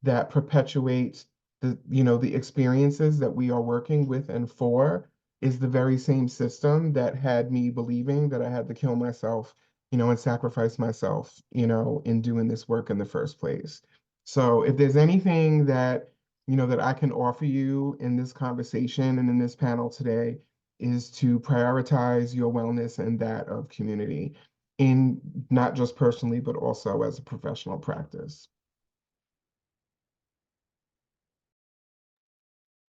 that perpetuate the experiences that we are working with and for is the very same system that had me believing that I had to kill myself, and sacrifice myself, in doing this work in the first place. So if there's anything that I can offer you in this conversation and in this panel today is to prioritize your wellness and that of community in not just personally, but also as a professional practice.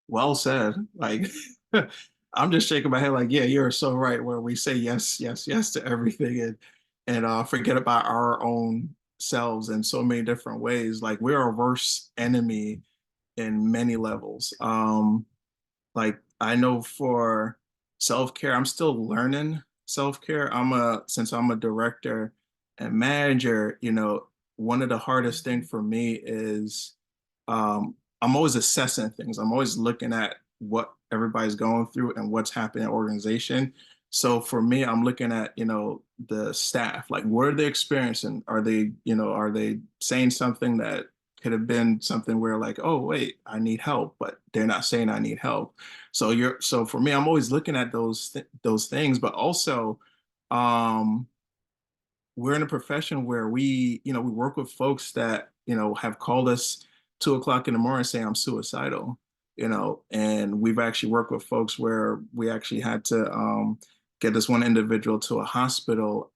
Well said. Like, I'm just shaking my head like, yeah, you're so right, where we say yes, yes, yes to everything and forget about our own selves in so many different ways. Like we're our worst enemy in many levels. Like I know for self-care, I'm still learning self-care. Since I'm a director and manager, one of the hardest things for me is I'm always assessing things. I'm always looking at what everybody's going through and what's happening in the organization. So for me, I'm looking at, the staff, like what are they experiencing? Are they saying something that could have been something where like, oh, wait, I need help, but they're not saying I need help. So for me, I'm always looking at those things, but also, um, we're in a profession where we work with folks that, have called us 2 o'clock in the morning saying I'm suicidal. and we've actually worked with folks where we actually had to get this one individual to a hospital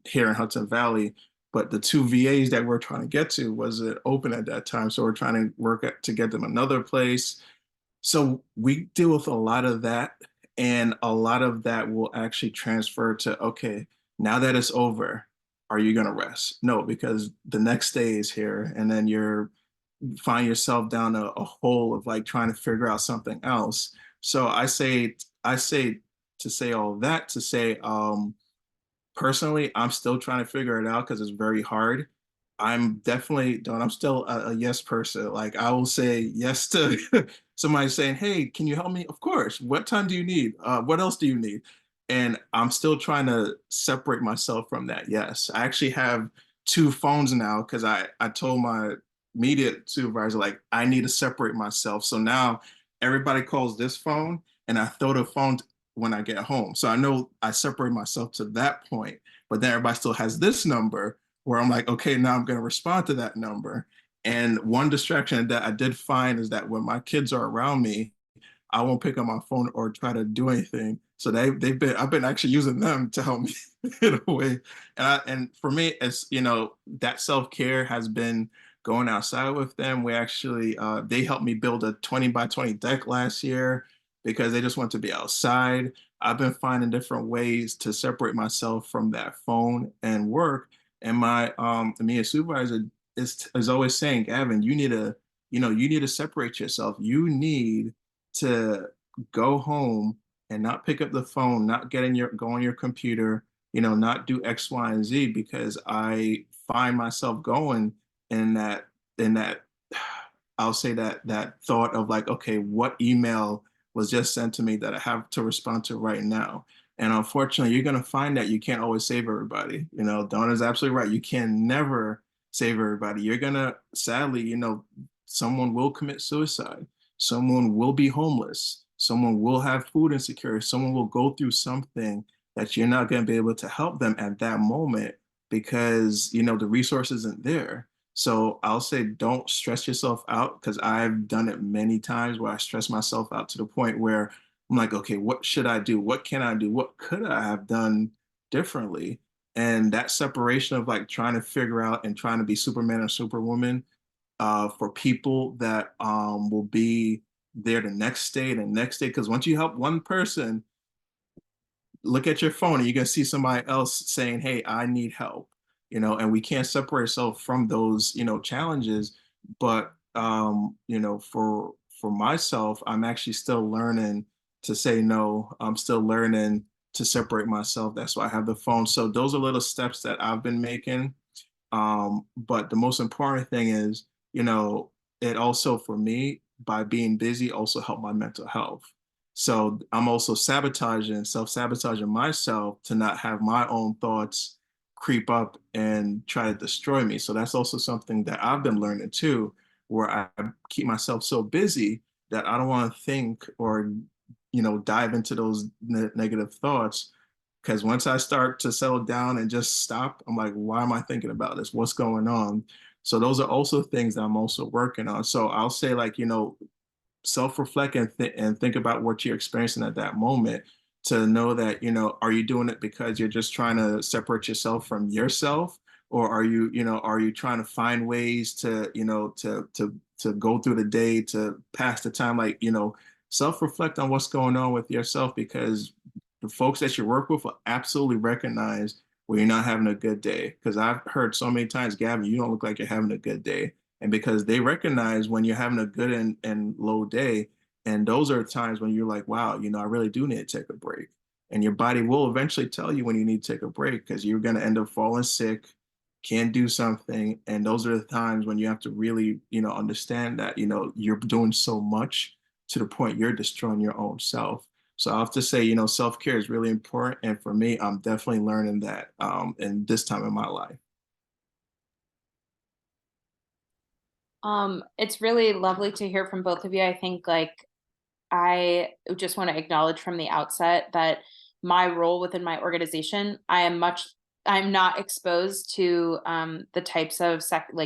here in Hudson Valley. But the two VAs that we're trying to get to wasn't open at that time. So we're trying to work to get them another place. So we deal with a lot of that. And a lot of that will actually transfer to, okay, now that it's over, are you going to rest? No, because the next day is here. And then you're find yourself down a hole of like trying to figure out something else. So I say to say all that to say, personally, I'm still trying to figure it out because it's very hard. I'm still a yes person. Like I will say yes to somebody saying, "Hey, can you help me?" Of course. What time do you need? What else do you need? And I'm still trying to separate myself from that. Yes, I actually have two phones now because I told my immediate supervisor like I need to separate myself. So now everybody calls this phone, and I throw the phone when I get home. So I know I separate myself to that point, but then everybody still has this number where I'm like, okay, now I'm going to respond to that number. And one distraction that I did find is that when my kids are around me, I won't pick up my phone or try to do anything. So I've been actually using them to help me in a way. And for me, it's, that self-care has been going outside with them. We actually, they helped me build a 20 by 20 deck last year because they just want to be outside. I've been finding different ways to separate myself from that phone and work. And my immediate supervisor is always saying, Gavin, you need to separate yourself. You need to go home and not pick up the phone, not go on your computer, not do X, Y, and Z, because I find myself going in that I'll say that thought of like, okay, what email was just sent to me that I have to respond to right now? And unfortunately, you're going to find that you can't always save everybody. Donna's absolutely right. You can never save everybody. You're going to, sadly, someone will commit suicide. Someone will be homeless. Someone will have food insecurity. Someone will go through something that you're not going to be able to help them at that moment because, the resource isn't there. So I'll say don't stress yourself out because I've done it many times where I stress myself out to the point where I'm like, okay, what should I do? What can I do? What could I have done differently? And that separation of like trying to figure out and trying to be Superman or Superwoman for people that will be there the next day and the next day. Because once you help one person, look at your phone and you're going to see somebody else saying, hey, I need help, and we can't separate ourselves from those, challenges. But, for myself, I'm actually still learning to say no. I'm still learning to separate myself. That's why I have the phone. So those are little steps that I've been making. But the most important thing is, it also for me, by being busy, also helped my mental health. So I'm also self-sabotaging myself to not have my own thoughts creep up and try to destroy me. So that's also something that I've been learning too, where I keep myself so busy that I don't want to think or, dive into those negative thoughts. Because once I start to settle down and just stop, I'm like, why am I thinking about this? What's going on? So those are also things that I'm also working on. So I'll say like, self-reflect and think about what you're experiencing at that moment to know that, are you doing it because you're just trying to separate yourself from yourself? Or are you trying to find ways to, to go through the day, to pass the time? Like, self-reflect on what's going on with yourself, because the folks that you work with will absolutely recognize when you're not having a good day. Because I've heard so many times, Gavin, you don't look like you're having a good day. And because they recognize when you're having a good and low day, and those are times when you're like, wow, I really do need to take a break. And your body will eventually tell you when you need to take a break because you're going to end up falling sick, can't do something. And those are the times when you have to really, understand that, you're doing so much to the point you're destroying your own self. So I have to say, self-care is really important. And for me, I'm definitely learning that in this time in my life. It's really lovely to hear from both of you. I think I just want to acknowledge from the outset that my role within my organization, I'm not exposed to the types of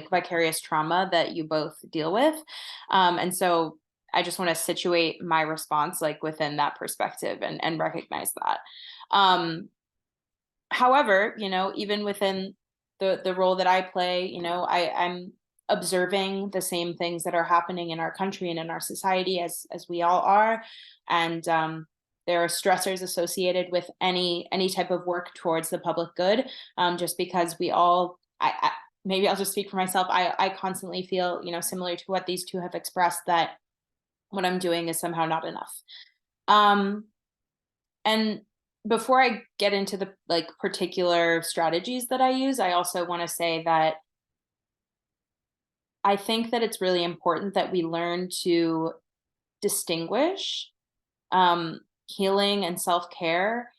vicarious trauma that you both deal with. And so I just want to situate my response like within that perspective and recognize that. However, you know, even within the role that I play, you know, I'm observing the same things that are happening in our country and in our society as we all are. And there are stressors associated with any type of work towards the public good, just because we all, maybe I'll just speak for myself. I constantly feel, you know, similar to what these two have expressed, that what I'm doing is somehow not enough. And before I get into the like particular strategies that I use, I also want to say that I think that it's really important that we learn to distinguish healing and self-care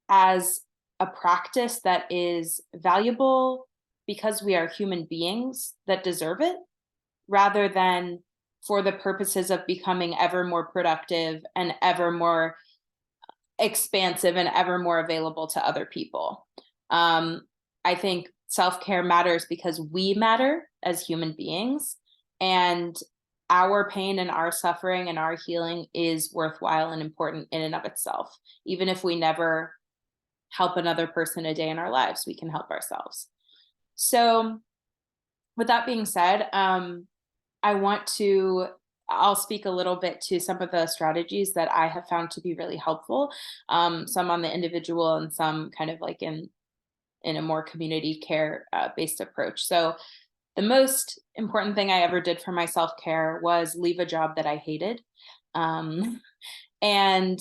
as a practice that is valuable because we are human beings that deserve it, rather than for the purposes of becoming ever more productive and ever more expansive and ever more available to other people. I think self-care matters because we matter as human beings, and our pain and our suffering and our healing is worthwhile and important in and of itself. Even if we never help another person a day in our lives, we can help ourselves. So with that being said, I'll speak a little bit to some of the strategies that I have found to be really helpful, some on the individual and some kind of like in a more community care based approach. So the most important thing I ever did for my self-care was leave a job that I hated, and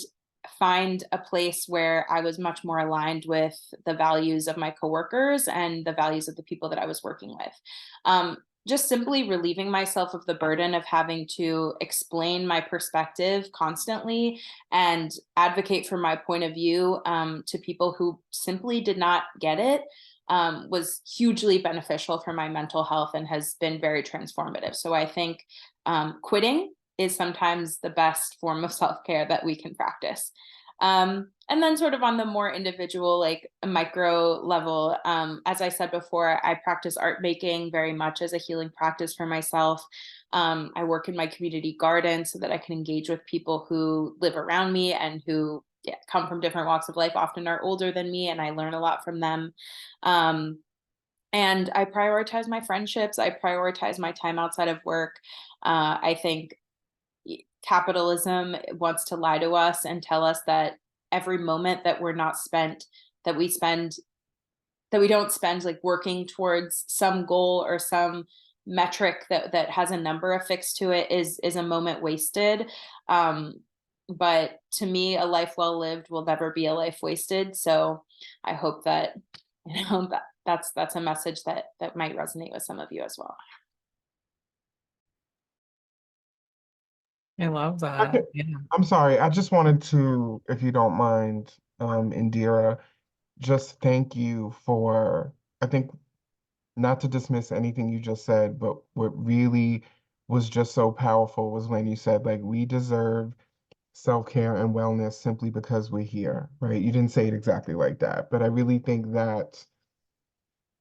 find a place where I was much more aligned with the values of my coworkers and the values of the people that I was working with. Just simply relieving myself of the burden of having to explain my perspective constantly and advocate for my point of view to people who simply did not get it, was hugely beneficial for my mental health and has been very transformative. So I think quitting is sometimes the best form of self-care that we can practice. And then sort of on the more individual, like micro level, as I said before, I practice art making very much as a healing practice for myself. I work in my community garden so that I can engage with people who live around me and who come from different walks of life, often are older than me, and I learn a lot from them. And I prioritize my friendships. I prioritize my time outside of work. I think capitalism wants to lie to us and tell us that every moment that we're not spent, that we don't spend like working towards some goal or some metric that has a number affixed to it is a moment wasted. But to me, a life well lived will never be a life wasted. So I hope that, you know, that's a message that might resonate with some of you as well. I love that. Yeah. I'm sorry, I just wanted to, if you don't mind, Indira, just thank you for, I think, not to dismiss anything you just said, but what really was just so powerful was when you said, like, we deserve self-care and wellness simply because we're here, right? You didn't say it exactly like that, but I really think that,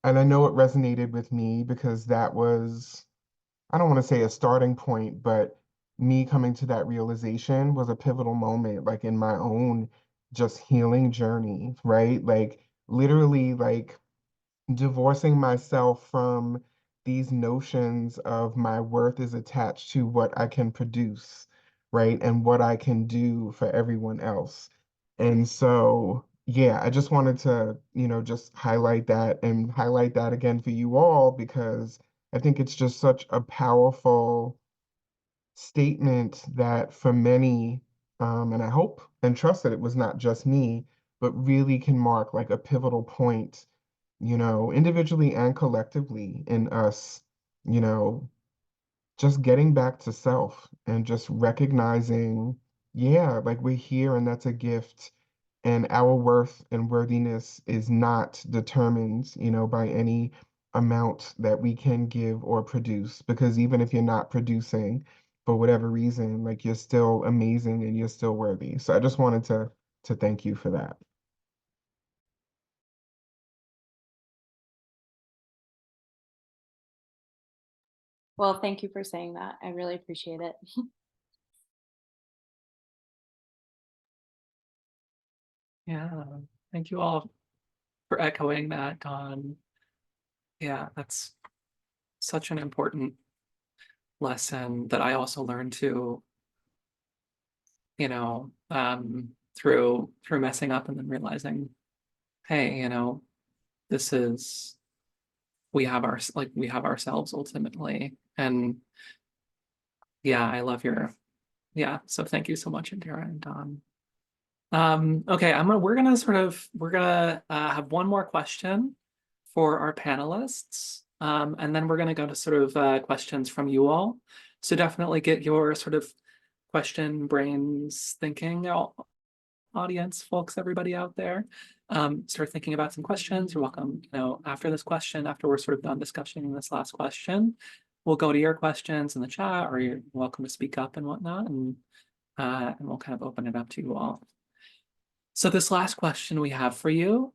and I know it resonated with me because that was, I don't want to say a starting point, but me coming to that realization was a pivotal moment, like in my own just healing journey, right? Like literally like divorcing myself from these notions of my worth is attached to what I can produce, right? And what I can do for everyone else. And so, yeah, I just wanted to, just highlight that and highlight that again for you all because I think it's just such a powerful statement that for many, and I hope and trust that it was not just me, but really can mark like a pivotal point, individually and collectively in us, you know, just getting back to self and just recognizing, yeah, like we're here and that's a gift. And our worth and worthiness is not determined, by any amount that we can give or produce. Because even if you're not producing for whatever reason, like you're still amazing and you're still worthy. So I just wanted to thank you for that. Well, thank you for saying that. I really appreciate it. Yeah, thank you all for echoing that, Dawn. Yeah, that's such an important lesson that I also learned to, through messing up and then realizing, hey, this is we have ourselves ultimately. And yeah, I love yeah. So thank you so much, Indira and Don. Okay, we're gonna have one more question for our panelists. And then we're gonna go to sort of questions from you all. So definitely get your sort of question brains thinking out, audience folks, everybody out there. Start thinking about some questions. You're welcome, after this question, after we're sort of done discussing this last question, we'll go to your questions in the chat, or you're welcome to speak up and whatnot, and we'll kind of open it up to you all. So this last question we have for you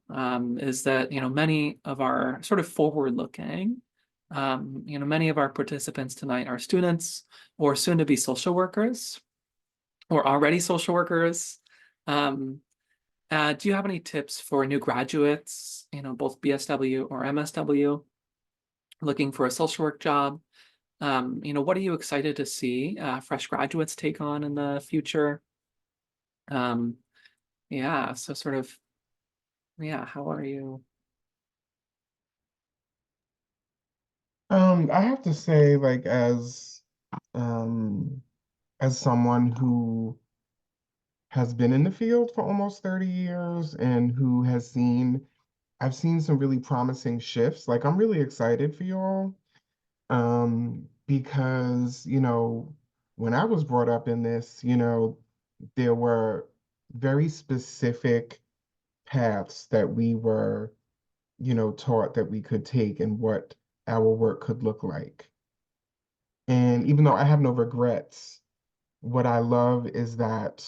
is that, many of our sort of forward-looking, many of our participants tonight are students or soon to be social workers or already social workers. Do you have any tips for new graduates, both BSW or MSW, looking for a social work job? What are you excited to see fresh graduates take on in the future? Yeah, so sort of, yeah, how are you? I have to say, like, as someone who has been in the field for almost 30 years and who I've seen some really promising shifts. Like, I'm really excited for you all. Because, when I was brought up in this, there were very specific paths that we were, taught that we could take and what our work could look like. And even though I have no regrets, what I love is that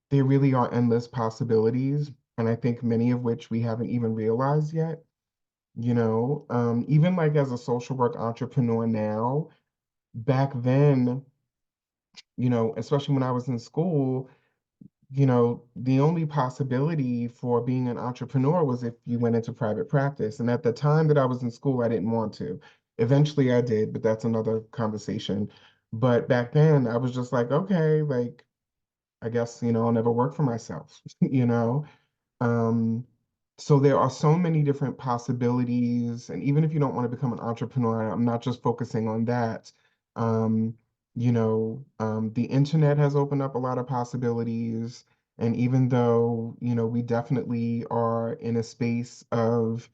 there really are endless possibilities, and I think many of which we haven't even realized yet. Even like as a social work entrepreneur now, back then, especially when I was in school, the only possibility for being an entrepreneur was if you went into private practice. And at the time that I was in school, I didn't want to. Eventually I did, but that's another conversation. But back then I was just like, okay, like, I guess, I'll never work for myself, you know? Um, so there are so many different possibilities. And even if you don't want to become an entrepreneur, I'm not just focusing on that. Um, the internet has opened up a lot of possibilities. And even though, we definitely are in a space of,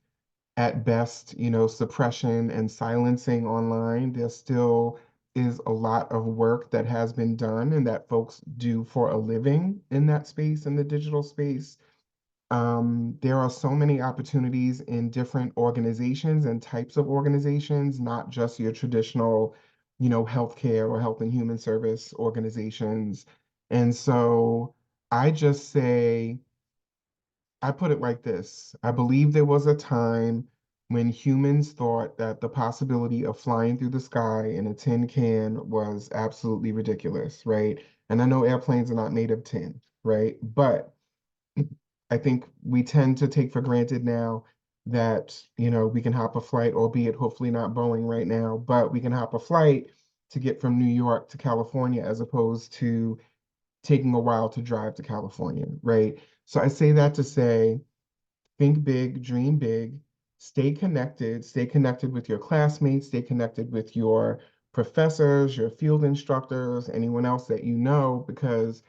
at best, suppression and silencing online, there still is a lot of work that has been done and that folks do for a living in that space, in the digital space. There are so many opportunities in different organizations and types of organizations, not just your traditional, healthcare or health and human service organizations. And so I just say, I put it like this. I believe there was a time when humans thought that the possibility of flying through the sky in a tin can was absolutely ridiculous, right? And I know airplanes are not made of tin, right? But I think we tend to take for granted now that, we can hop a flight, albeit hopefully not Boeing right now, but we can hop a flight to get from New York to California as opposed to taking a while to drive to California, right? So I say that to say, think big, dream big, stay connected with your classmates, stay connected with your professors, your field instructors, anyone else that you know, because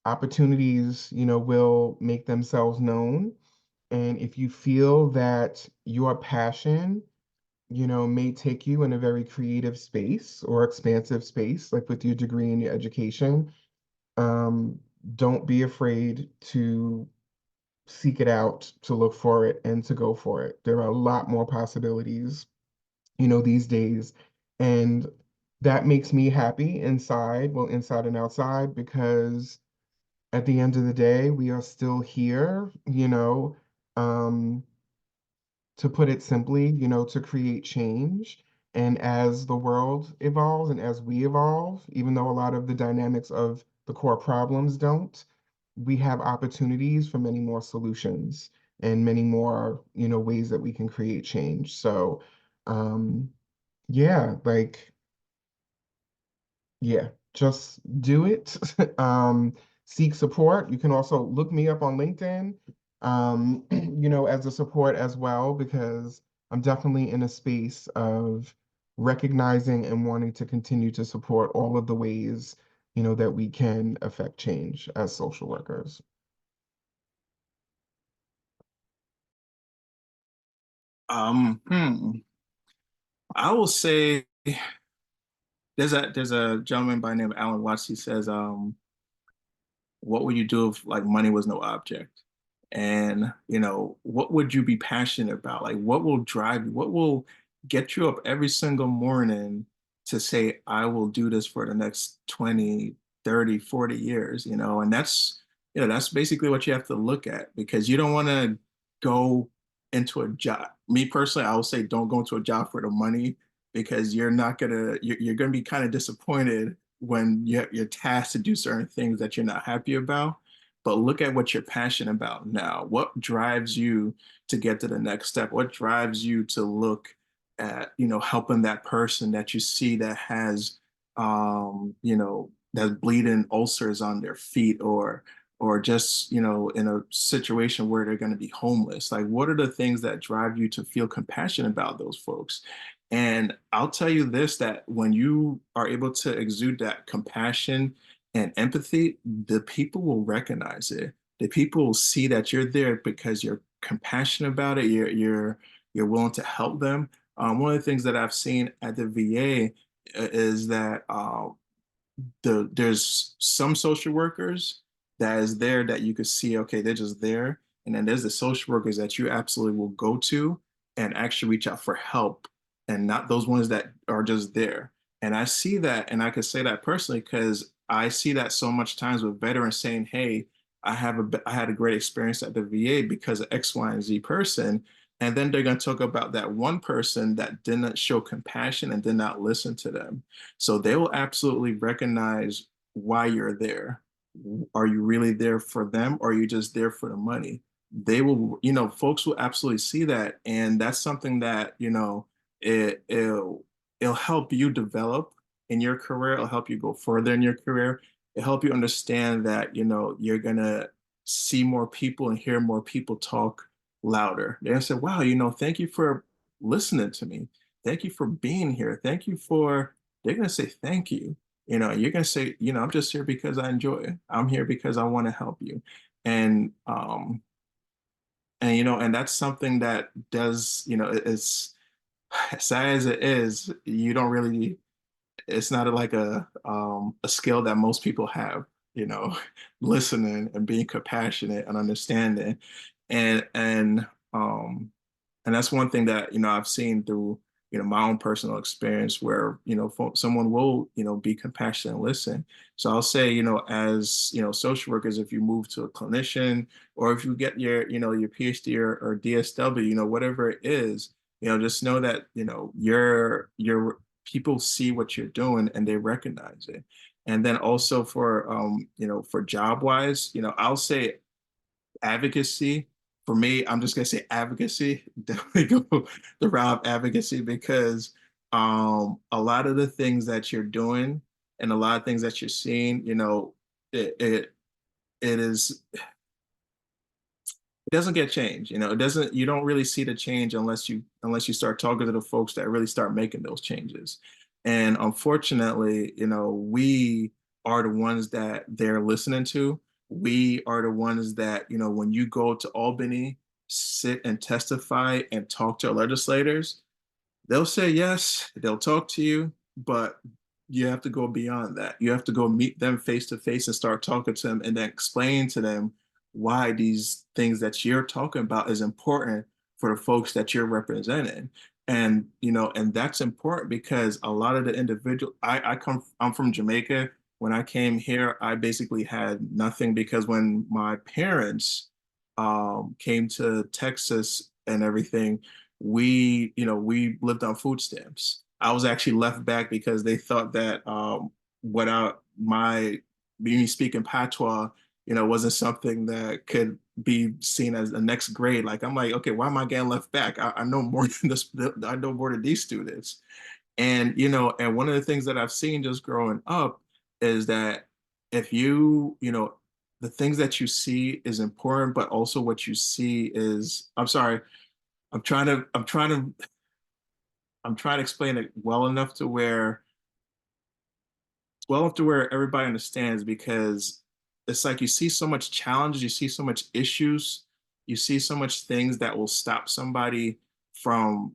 opportunities, will make themselves known. And if you feel that your passion, may take you in a very creative space or expansive space, like with your degree and your education, um, don't be afraid to seek it out, to look for it, and to go for it. There are a lot more possibilities, these days. And that makes me happy inside, well, inside and outside, because at the end of the day, we are still here, um, to put it simply, to create change. And as the world evolves and as we evolve, even though a lot of the dynamics of the core problems don't, we have opportunities for many more solutions and many more, ways that we can create change. So, yeah, like, yeah, just do it. Seek support. You can also look me up on LinkedIn, as a support as well, because I'm definitely in a space of recognizing and wanting to continue to support all of the ways, that we can affect change as social workers. Hmm. I will say there's a gentleman by the name of Alan Watts. He says, what would you do if like money was no object? And what would you be passionate about? Like what will drive you? What will get you up every single morning to say, I will do this for the next 20, 30, 40 years, and that's basically what you have to look at, because you don't want to go into a job. Me personally, I would say don't go into a job for the money, because you're gonna be kind of disappointed when you're tasked to do certain things that you're not happy about. But look at what you're passionate about now. What drives you to get to the next step? What drives you to look at, helping that person that you see that has, that's bleeding ulcers on their feet, or just, in a situation where they're going to be homeless? Like, what are the things that drive you to feel compassionate about those folks? And I'll tell you this, that when you are able to exude that compassion and empathy, the people will recognize it. The people will see that you're there because you're compassionate about it. You're willing to help them. One of the things that I've seen at the VA is that there's some social workers that is there that you could see, okay, they're just there. And then there's the social workers that you absolutely will go to and actually reach out for help, and not those ones that are just there. And I see that, and I could say that personally because I see that so much times with veterans saying, hey, I had a great experience at the VA because of X, Y, and Z person. And then they're going to talk about that one person that didn't show compassion and did not listen to them. So they will absolutely recognize why you're there. Are you really there for them, or are you just there for the money? They will, folks will absolutely see that. And that's something that, it'll help you develop in your career. It'll help you go further in your career. It'll help you understand that, you're gonna see more people and hear more people talk louder. They're gonna say, wow, thank you for listening to me. Thank you for being here. Thank you for, they're going to say thank you. You're going to say, I'm just here because I enjoy it. I'm here because I want to help you. And, and that's something that does, it's as sad as it is, you don't really, it's not like a skill that most people have, listening and being compassionate and understanding. And and that's one thing that, I've seen through, my own personal experience where, someone will, be compassionate and listen. So I'll say, as, social workers, if you move to a clinician, or if you get your, your PhD or DSW, whatever it is, just know that, your people see what you're doing and they recognize it. And then also for, for job wise, I'll say advocacy. For me, I'm just gonna say advocacy. Definitely go the route of advocacy, because a lot of the things that you're doing and a lot of things that you're seeing, it is, it doesn't get changed. It doesn't, you don't really see the change unless you start talking to the folks that really start making those changes. And unfortunately, we are the ones that they're listening to. We are the ones that, when you go to Albany, sit and testify and talk to legislators, they'll say yes, they'll talk to you, but you have to go beyond that. You have to go meet them face to face and start talking to them, and then explain to them why these things that you're talking about is important for the folks that you're representing. And and that's important because a lot of the individual, I'm from Jamaica. When I came here, I basically had nothing, because when my parents came to Texas and everything, we lived on food stamps. I was actually left back because they thought that without my me speaking patois wasn't something that could be seen as the next grade. Like, I'm like, okay, why am I getting left back? I know more than this, I know more than these students. And, and one of the things that I've seen just growing up is that if the things that you see is important, but also what you see is, I'm sorry, I'm trying to explain it well enough to where everybody understands, because it's like you see so much challenges, you see so much issues, you see so much things that will stop somebody from,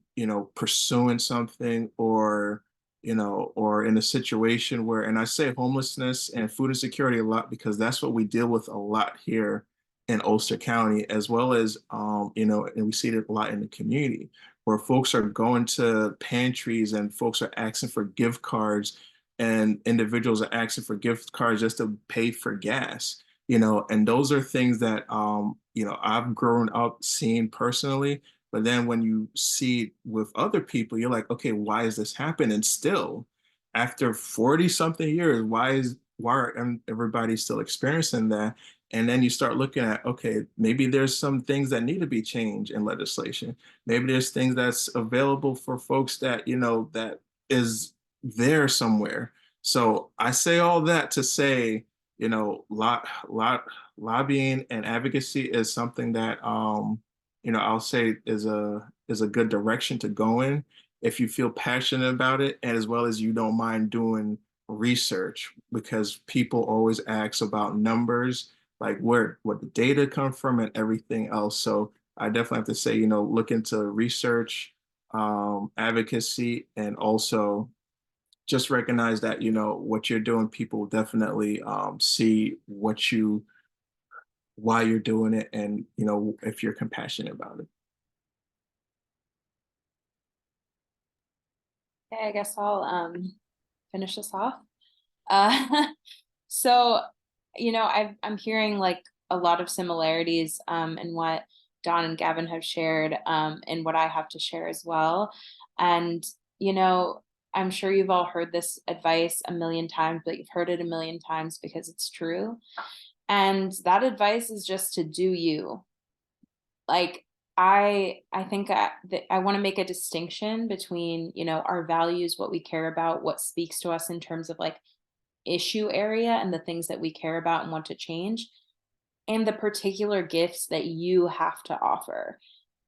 pursuing something, or in a situation where, and I say homelessness and food insecurity a lot because that's what we deal with a lot here in Ulster County, as well as, and we see it a lot in the community where folks are going to pantries and folks are asking for gift cards, and individuals are asking for gift cards just to pay for gas, and those are things that, I've grown up seeing personally. But then when you see it with other people, you're like, okay, why is this happening? And still, after 40 something years, why are everybody still experiencing that? And then you start looking at, okay, maybe there's some things that need to be changed in legislation. Maybe there's things that's available for folks that, that is there somewhere. So I say all that to say, lobbying and advocacy is something that, I'll say is a good direction to go in if you feel passionate about it, and as well as you don't mind doing research, because people always ask about numbers, like what the data come from and everything else. So I definitely have to say, look into research, advocacy, and also just recognize that, what you're doing, people definitely see why you're doing it, and, if you're compassionate about it. Okay, I guess I'll finish this off. Uh, so, I'm hearing like a lot of similarities in what Don and Gavin have shared, and what I have to share as well. And, I'm sure you've all heard this advice a million times, but you've heard it a million times because it's true. And that advice is just to do you. Like, I think I want to make a distinction between, our values, what we care about, what speaks to us in terms of like issue area and the things that we care about and want to change, and the particular gifts that you have to offer.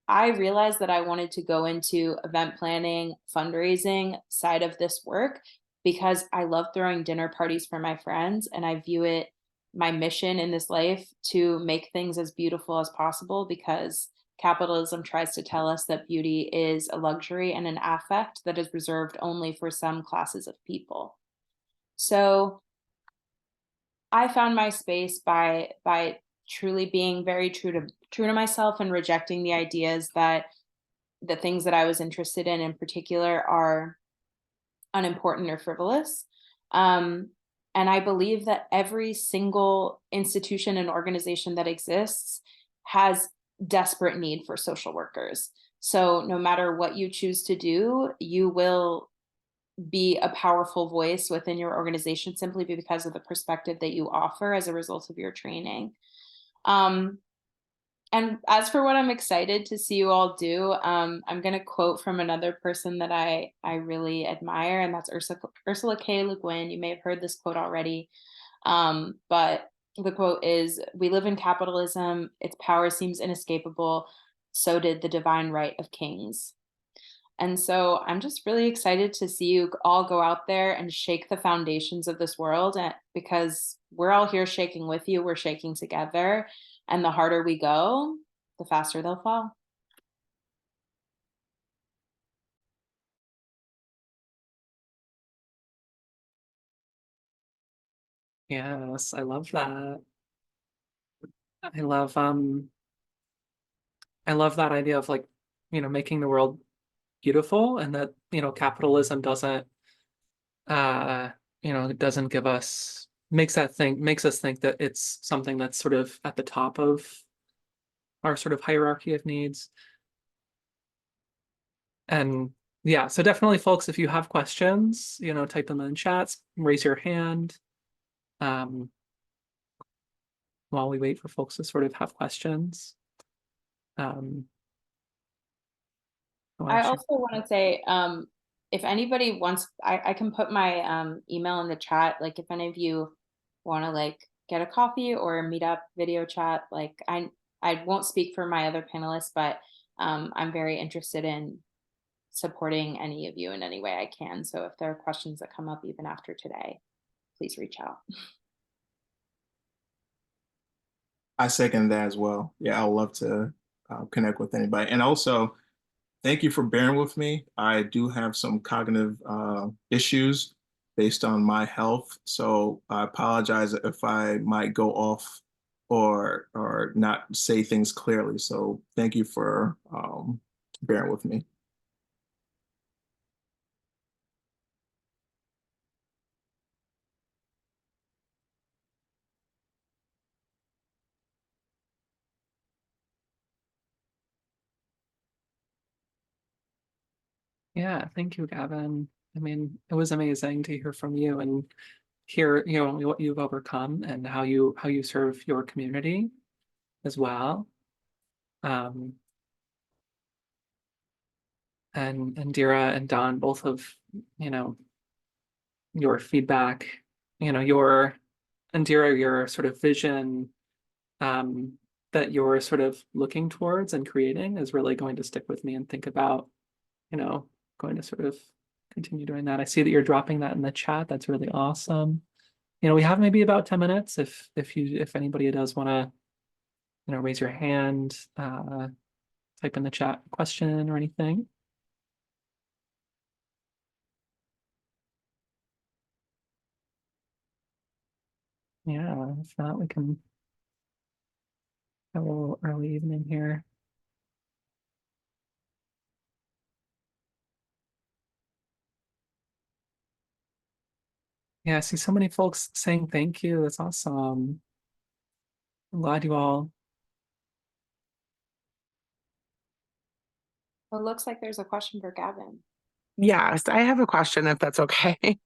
I realized that I wanted to go into event planning, fundraising side of this work because I love throwing dinner parties for my friends, and I view it my mission in this life to make things as beautiful as possible, because capitalism tries to tell us that beauty is a luxury and an affect that is reserved only for some classes of people. So I found my space by truly being very true to myself and rejecting the ideas that the things that I was interested in particular are unimportant or frivolous. And I believe that every single institution and organization that exists has desperate need for social workers. So no matter what you choose to do, you will be a powerful voice within your organization simply because of the perspective that you offer as a result of your training. And as for what I'm excited to see you all do, I'm going to quote from another person that I really admire, and that's Ursula K. Le Guin. You may have heard this quote already, but the quote is, "We live in capitalism. Its power seems inescapable. So did the divine right of kings." And so I'm just really excited to see you all go out there and shake the foundations of this world, because we're all here shaking with you. We're shaking together. And the harder we go, the faster they'll fall. Yes, I love that. I love that idea of like, making the world beautiful, and that, capitalism doesn't it doesn't give us makes us think that it's something that's sort of at the top of our sort of hierarchy of needs. And yeah, so definitely folks, if you have questions, type them in chats, raise your hand. while we wait for folks to sort of have questions. I also want to say, if anybody wants, I can put my email in the chat. Like if any of you want to like get a coffee or meet up, video chat, like I won't speak for my other panelists, but I'm very interested in supporting any of you in any way I can. So if there are questions that come up even after today, please reach out. I second that as well. Yeah, I would love to connect with anybody. And also, thank you for bearing with me. I do have some cognitive issues based on my health. So I apologize if I might go off or not say things clearly. So thank you for bearing with me. Yeah, thank you, Gavin. I mean, it was amazing to hear from you and hear, you know, what you've overcome and how you serve your community as well. And Dira and Don, both of, you know, your feedback, you know, your and Dira, your sort of vision that you're sort of looking towards and creating is really going to stick with me and think about, you know, going to sort of continue doing that. I see that you're dropping that in the chat. That's really awesome. You know, we have maybe about 10 minutes if anybody does want to, you know, raise your hand, type in the chat question or anything. Yeah, if not, we can have a little early evening here. Yeah, I see so many folks saying thank you. That's awesome. I'm glad you all. It looks like there's a question for Gavin. Yes, I have a question if that's okay.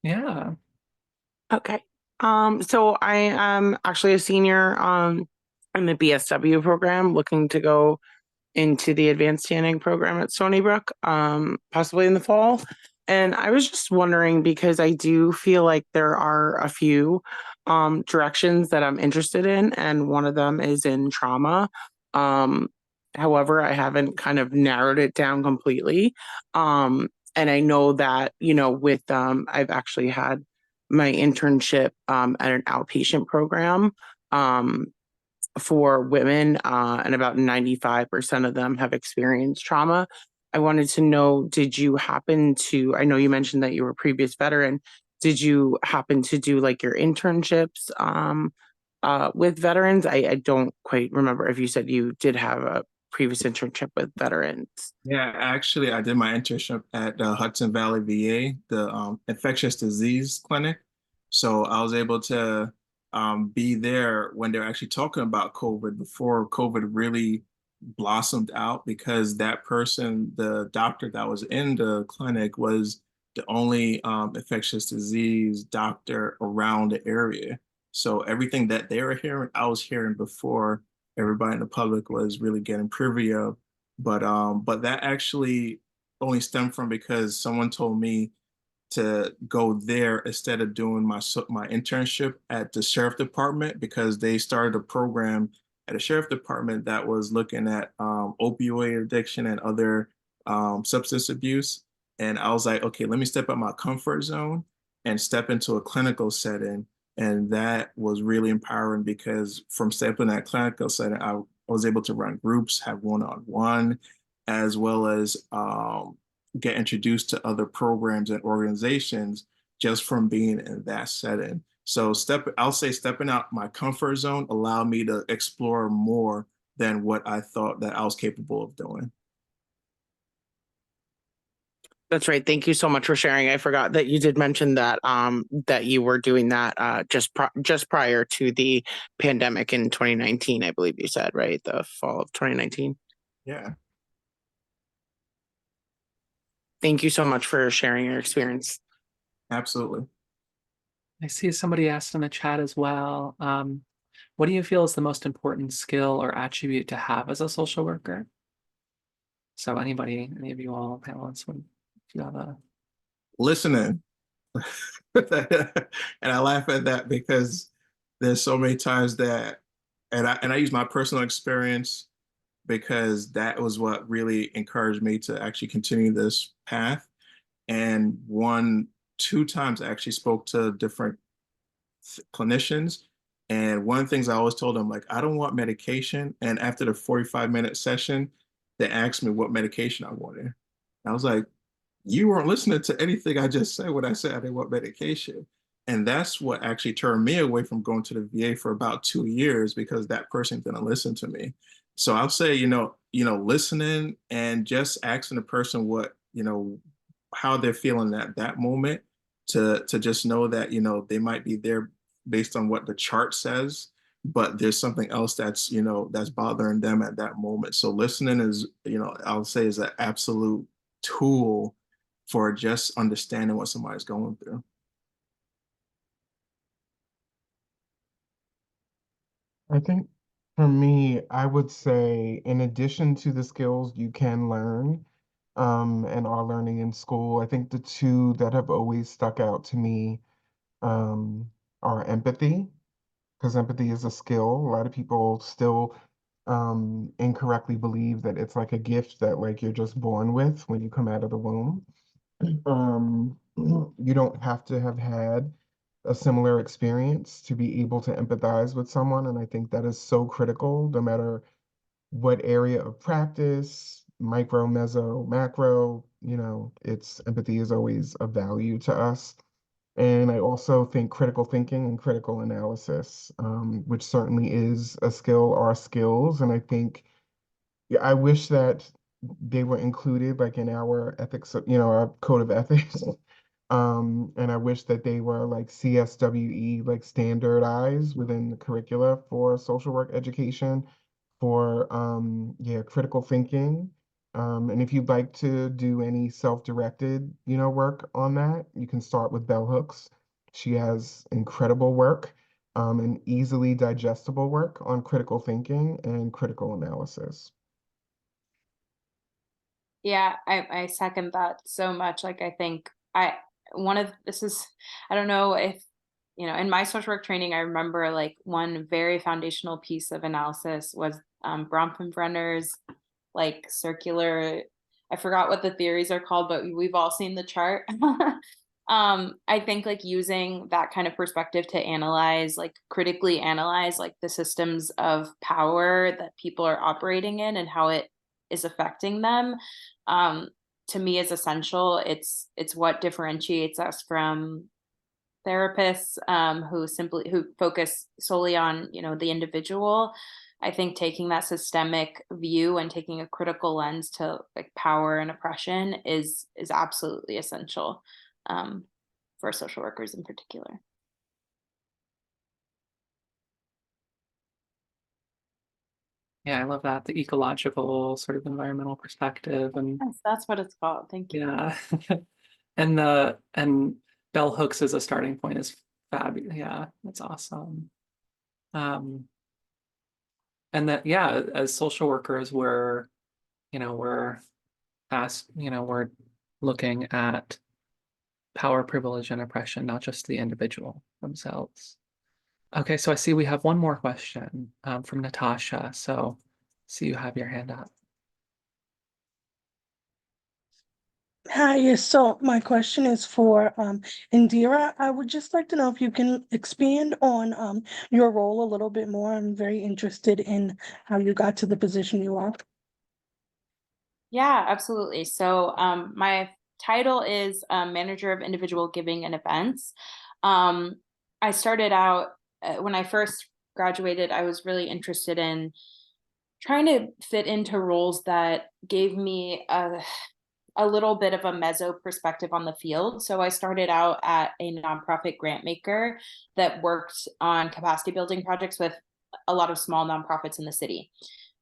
Yeah. Okay. So I am actually a senior in the BSW program, looking to go into the advanced standing program at Stony Brook, possibly in the fall. And I was just wondering, because I do feel like there are a few directions that I'm interested in, and one of them is in trauma. However, I haven't kind of narrowed it down completely. And I know that, you know, with I've actually had my internship at an outpatient program for women, and about 95% of them have experienced trauma. I wanted to know, did you happen to, I know you mentioned that you were a previous veteran, did you happen to do like your internships with veterans? I don't quite remember if you said you did have a previous internship with veterans. Yeah, actually, I did my internship at Hudson Valley VA, the infectious disease clinic. So I was able to be there when they're actually talking about COVID before COVID really blossomed out, because that person, the doctor that was in the clinic, was the only infectious disease doctor around the area. So everything that they were hearing, I was hearing before everybody in the public was really getting privy of. But that actually only stemmed from because someone told me to go there instead of doing my internship at the sheriff department, because they started a program at a sheriff department that was looking at opioid addiction and other substance abuse. And I was like, okay, let me step out my comfort zone and step into a clinical setting. And that was really empowering, because from stepping in that clinical setting, I was able to run groups, have one-on-one, as well as get introduced to other programs and organizations just from being in that setting. So I'll say stepping out my comfort zone allowed me to explore more than what I thought that I was capable of doing. That's right. Thank you so much for sharing. I forgot that you did mention that that you were doing that just prior to the pandemic in 2019, I believe you said, right? The fall of 2019. Yeah. Thank you so much for sharing your experience. Absolutely. I see somebody asked in the chat as well. What do you feel is the most important skill or attribute to have as a social worker? So anybody, any of you all panelists, would if you have a Listening. And I laugh at that because there's so many times that, and I use my personal experience because that was what really encouraged me to actually continue this path. And two times I actually spoke to different clinicians. And one of the things I always told them, like, I don't want medication. And after the 45-minute session, they asked me what medication I wanted. I was like, you weren't listening to anything I just said when I said I didn't want medication. And that's what actually turned me away from going to the VA for about 2 years, because that person didn't listen to me. So I'll say, listening and just asking the person what, how they're feeling at that moment, to just know that, they might be there based on what the chart says, but there's something else that's, that's bothering them at that moment. So listening is, I'll say, is an absolute tool for just understanding what somebody's going through. I think for me, I would say, in addition to the skills you can learn and are learning in school, I think the two that have always stuck out to me are empathy, because empathy is a skill. A lot of people still incorrectly believe that it's like a gift that like you're just born with when you come out of the womb. You don't have to have had a similar experience to be able to empathize with someone. And I think that is so critical, no matter what area of practice, micro, meso, macro, it's empathy is always of value to us. And I also think critical thinking and critical analysis, which certainly is a skill, are skills. And I think, yeah, I wish that they were included like in our ethics, our code of ethics. And I wish that they were like CSWE, like standardized within the curricula for social work education for critical thinking. And if you'd like to do any self-directed, work on that, you can start with Bell Hooks. She has incredible work and easily digestible work on critical thinking and critical analysis. Yeah, I second that so much. Like, I think I don't know if, in my social work training, I remember like one very foundational piece of analysis was Bronfenbrenner's like circular, I forgot what the theories are called, but we've all seen the chart. I think like using that kind of perspective to critically analyze like the systems of power that people are operating in and how it is affecting them, to me is essential. It's what differentiates us from therapists who focus solely on, the individual. I think taking that systemic view and taking a critical lens to like power and oppression is absolutely essential, for social workers in particular. Yeah, I love that, the ecological sort of environmental perspective. And Yes, that's what it's called. Thank you. yeah. and bell hooks as a starting point is fabulous. Yeah, that's awesome. And that, yeah, as social workers, we're asked, we're looking at power, privilege, and oppression, not just the individual themselves. Okay, so I see we have one more question from Natasha. So you have your hand up. Hi, yes. So my question is for Indira. I would just like to know if you can expand on your role a little bit more. I'm very interested in how you got to the position you are. Yeah, absolutely. So my title is Manager of Individual Giving and Events. I started out when I first graduated, I was really interested in trying to fit into roles that gave me a little bit of a meso perspective on the field. So I started out at a nonprofit grant maker that worked on capacity building projects with a lot of small nonprofits in the city.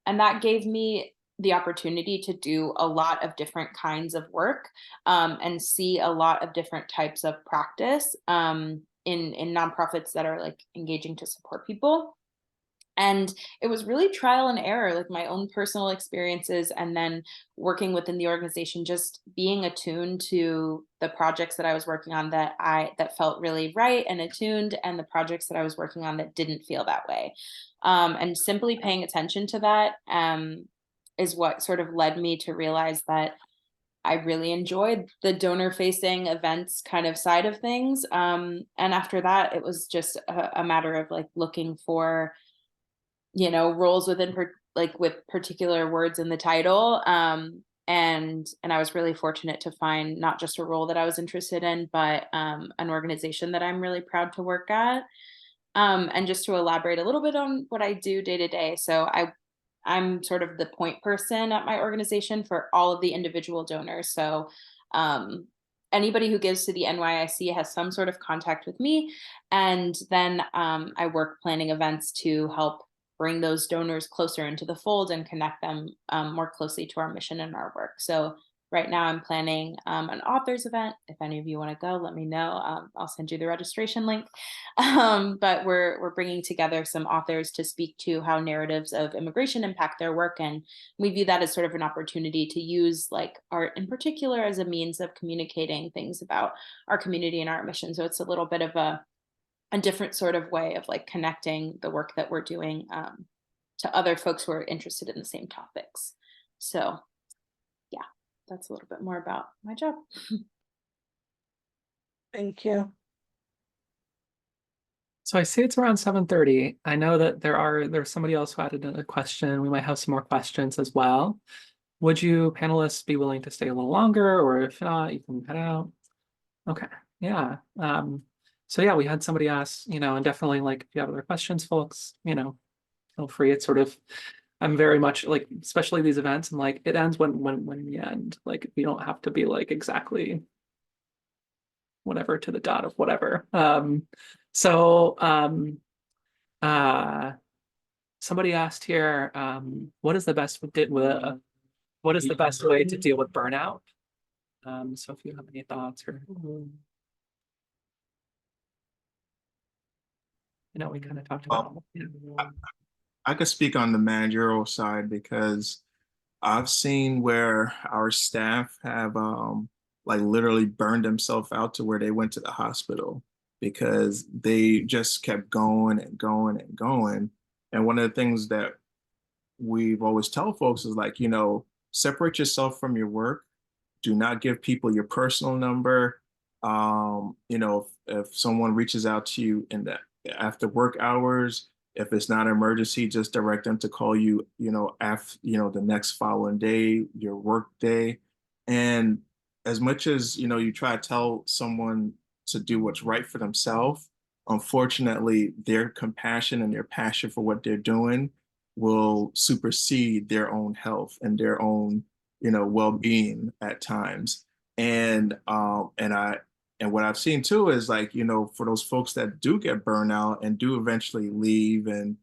And that gave me the opportunity to do a lot of different kinds of work, and see a lot of different types of practice in nonprofits that are like engaging to support people. And it was really trial and error, like my own personal experiences, and then working within the organization, just being attuned to the projects that I was working on that felt really right and attuned, and the projects that I was working on that didn't feel that way. And simply paying attention to that is what sort of led me to realize that I really enjoyed the donor facing events kind of side of things. And after that, it was just a matter of like looking for, roles within like with particular words in the title. And I was really fortunate to find not just a role that I was interested in, but an organization that I'm really proud to work at. And just to elaborate a little bit on what I do day to day. So I'm sort of the point person at my organization for all of the individual donors. So anybody who gives to the NYIC has some sort of contact with me. And then I work planning events to help bring those donors closer into the fold and connect them more closely to our mission and our work. So right now I'm planning an authors event. If any of you want to go, let me know. I'll send you the registration link. But we're bringing together some authors to speak to how narratives of immigration impact their work. And we view that as sort of an opportunity to use like art in particular as a means of communicating things about our community and our mission. So it's a little bit of a different sort of way of like connecting the work that we're doing to other folks who are interested in the same topics. So yeah, that's a little bit more about my job. Thank you. So I see it's around 7:30. I know that there's somebody else who added a question. We might have some more questions as well. Would you panelists be willing to stay a little longer, or if not, you can head out? Okay, yeah. So yeah, we had somebody ask, and definitely like if you have other questions, folks, feel free. It's sort of, I'm very much like, especially these events, and like it ends when we end. Like we don't have to be like exactly whatever to the dot of whatever. So somebody asked here, what is the best what is the best way to deal with burnout? So if you have any thoughts or we kind of talked about. I could speak on the managerial side because I've seen where our staff have like literally burned themselves out to where they went to the hospital because they just kept going and going and going. And one of the things that we've always tell folks is like, separate yourself from your work. Do not give people your personal number. If someone reaches out to you in the after work hours, if it's not an emergency, just direct them to call you, after, the next following day, your work day. And as much as, you try to tell someone to do what's right for themselves, unfortunately, their compassion and their passion for what they're doing will supersede their own health and their own, well-being at times. And what I've seen too is like, for those folks that do get burnout and do eventually leave and,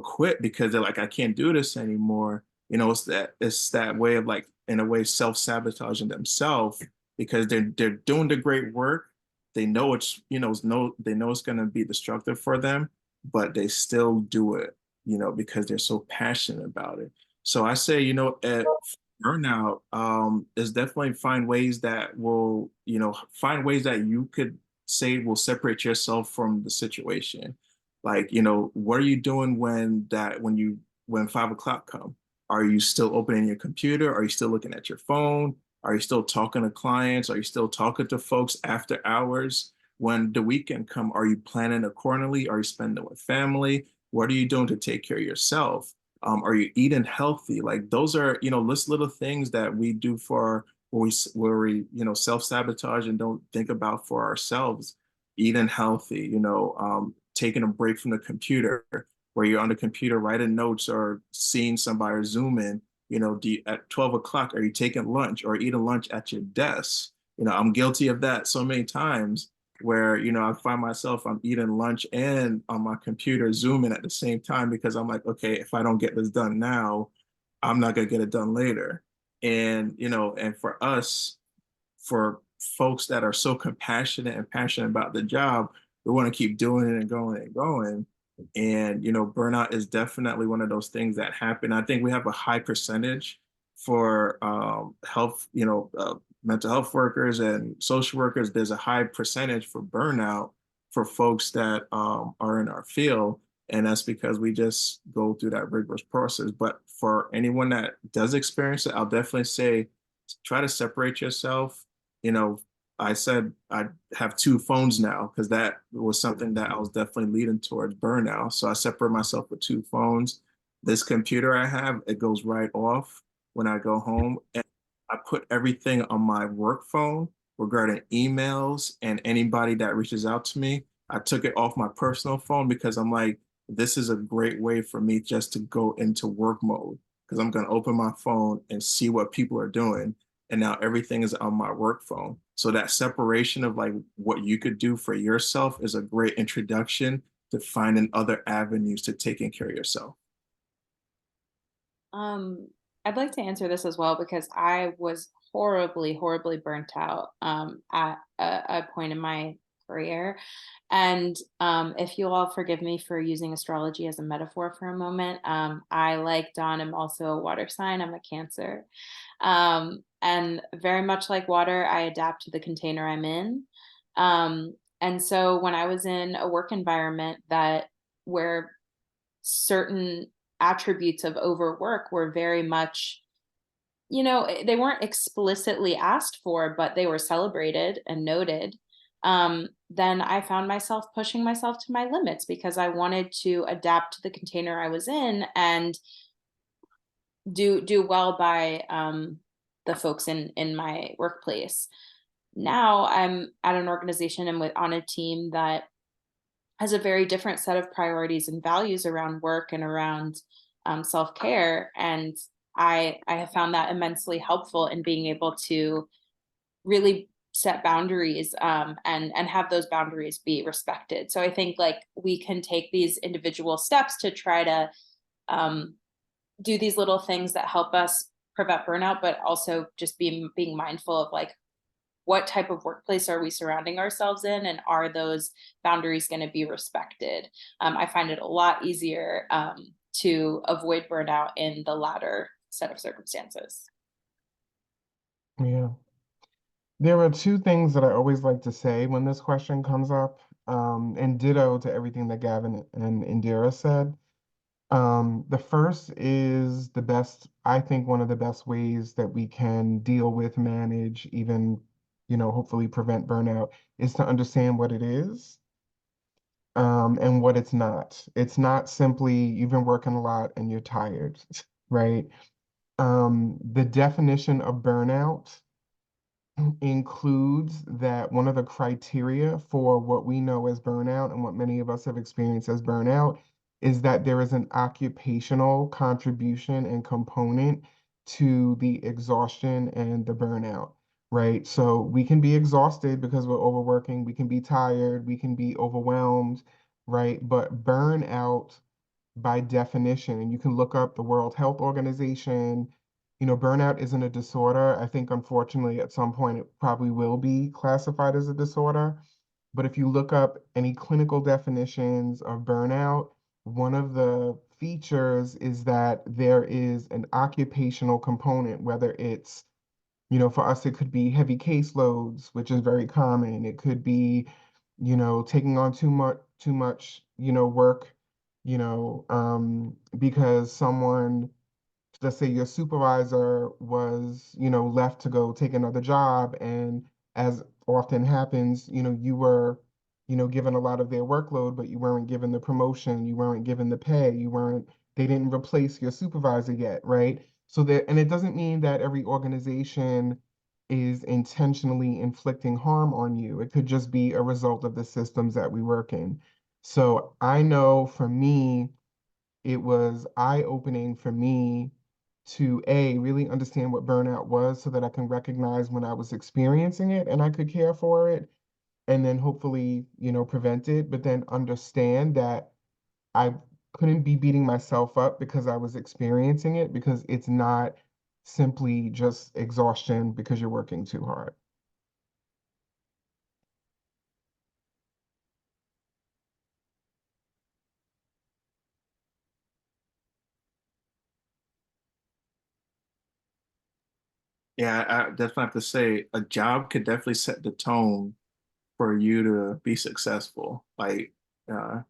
quit because they're like, I can't do this anymore. It's that way of like, in a way, self-sabotaging themselves because they're doing the great work. They know they know it's going to be destructive for them, but they still do it, because they're so passionate about it. So I say, burnout is definitely find ways that you could say will separate yourself from the situation. Like, what are you doing when 5 o'clock come? Are you still opening your computer? Are you still looking at your phone? Are you still talking to clients? Are you still talking to folks after hours? When the weekend come, are you planning accordingly? Are you spending with family? What are you doing to take care of yourself? Are you eating healthy? Like those are, little things that we do for where we self-sabotage and don't think about for ourselves. Eating healthy, taking a break from the computer, where you're on the computer writing notes or seeing somebody or Zooming, at 12 o'clock, are you taking lunch or eating lunch at your desk? I'm guilty of that so many times where, I find myself, I'm eating lunch and on my computer Zooming at the same time because I'm like, okay, if I don't get this done now, I'm not gonna get it done later. And, and for us, for folks that are so compassionate and passionate about the job, we want to keep doing it and going and going. And, burnout is definitely one of those things that happen. I think we have a high percentage for health, mental health workers and social workers. There's a high percentage for burnout for folks that are in our field. And that's because we just go through that rigorous process. But for anyone that does experience it, I'll definitely say try to separate yourself. I said I have 2 phones now because that was something that I was definitely leading towards burnout. So I separate myself with 2 phones. This computer I have, it goes right off when I go home. And I put everything on my work phone regarding emails and anybody that reaches out to me. I took it off my personal phone because I'm like, this is a great way for me just to go into work mode because I'm going to open my phone and see what people are doing. And now everything is on my work phone. So that separation of like what you could do for yourself is a great introduction to finding other avenues to taking care of yourself. I'd like to answer this as well because I was horribly, horribly burnt out at a point in my career. And if you all forgive me for using astrology as a metaphor for a moment, I, like Dawn, am also a water sign. I'm a Cancer. And very much like water, I adapt to the container I'm in. And so when I was in a work environment where certain attributes of overwork were very much, they weren't explicitly asked for, but they were celebrated and noted. Then I found myself pushing myself to my limits because I wanted to adapt to the container I was in and do well by the folks in my workplace. Now I'm at an organization and on a team that has a very different set of priorities and values around work and around self-care. And I have found that immensely helpful in being able to really set boundaries and have those boundaries be respected. So I think like we can take these individual steps to try to do these little things that help us prevent burnout, but also just being mindful of like what type of workplace are we surrounding ourselves in, and are those boundaries going to be respected? I find it a lot easier to avoid burnout in the latter set of circumstances. Yeah. There are 2 things that I always like to say when this question comes up, and ditto to everything that Gavin and Indira said. The first is I think one of the best ways that we can deal with, manage, even, hopefully prevent burnout is to understand what it is, and what it's not. It's not simply you've been working a lot and you're tired, right? The definition of burnout includes that one of the criteria for what we know as burnout and what many of us have experienced as burnout is that there is an occupational contribution and component to the exhaustion and the burnout, right? So we can be exhausted because we're overworking, we can be tired, we can be overwhelmed, right? But burnout by definition, and you can look up the World Health Organization, burnout isn't a disorder. I think unfortunately at some point it probably will be classified as a disorder. But if you look up any clinical definitions of burnout, one of the features is that there is an occupational component, whether it's, for us, it could be heavy caseloads, which is very common. It could be, taking on too much, work, because someone, let's say your supervisor was, left to go take another job, and as often happens, you were, given a lot of their workload, but you weren't given the promotion, you weren't given the pay, they didn't replace your supervisor yet, right? So that, and it doesn't mean that every organization is intentionally inflicting harm on you. It could just be a result of the systems that we work in. So I know for me, it was eye-opening for me to really understand what burnout was so that I can recognize when I was experiencing it and I could care for it, and then hopefully, prevent it, but then understand that I couldn't be beating myself up because I was experiencing it, because it's not simply just exhaustion because you're working too hard. Yeah, I definitely have to say a job could definitely set the tone for you to be successful. Like, uh,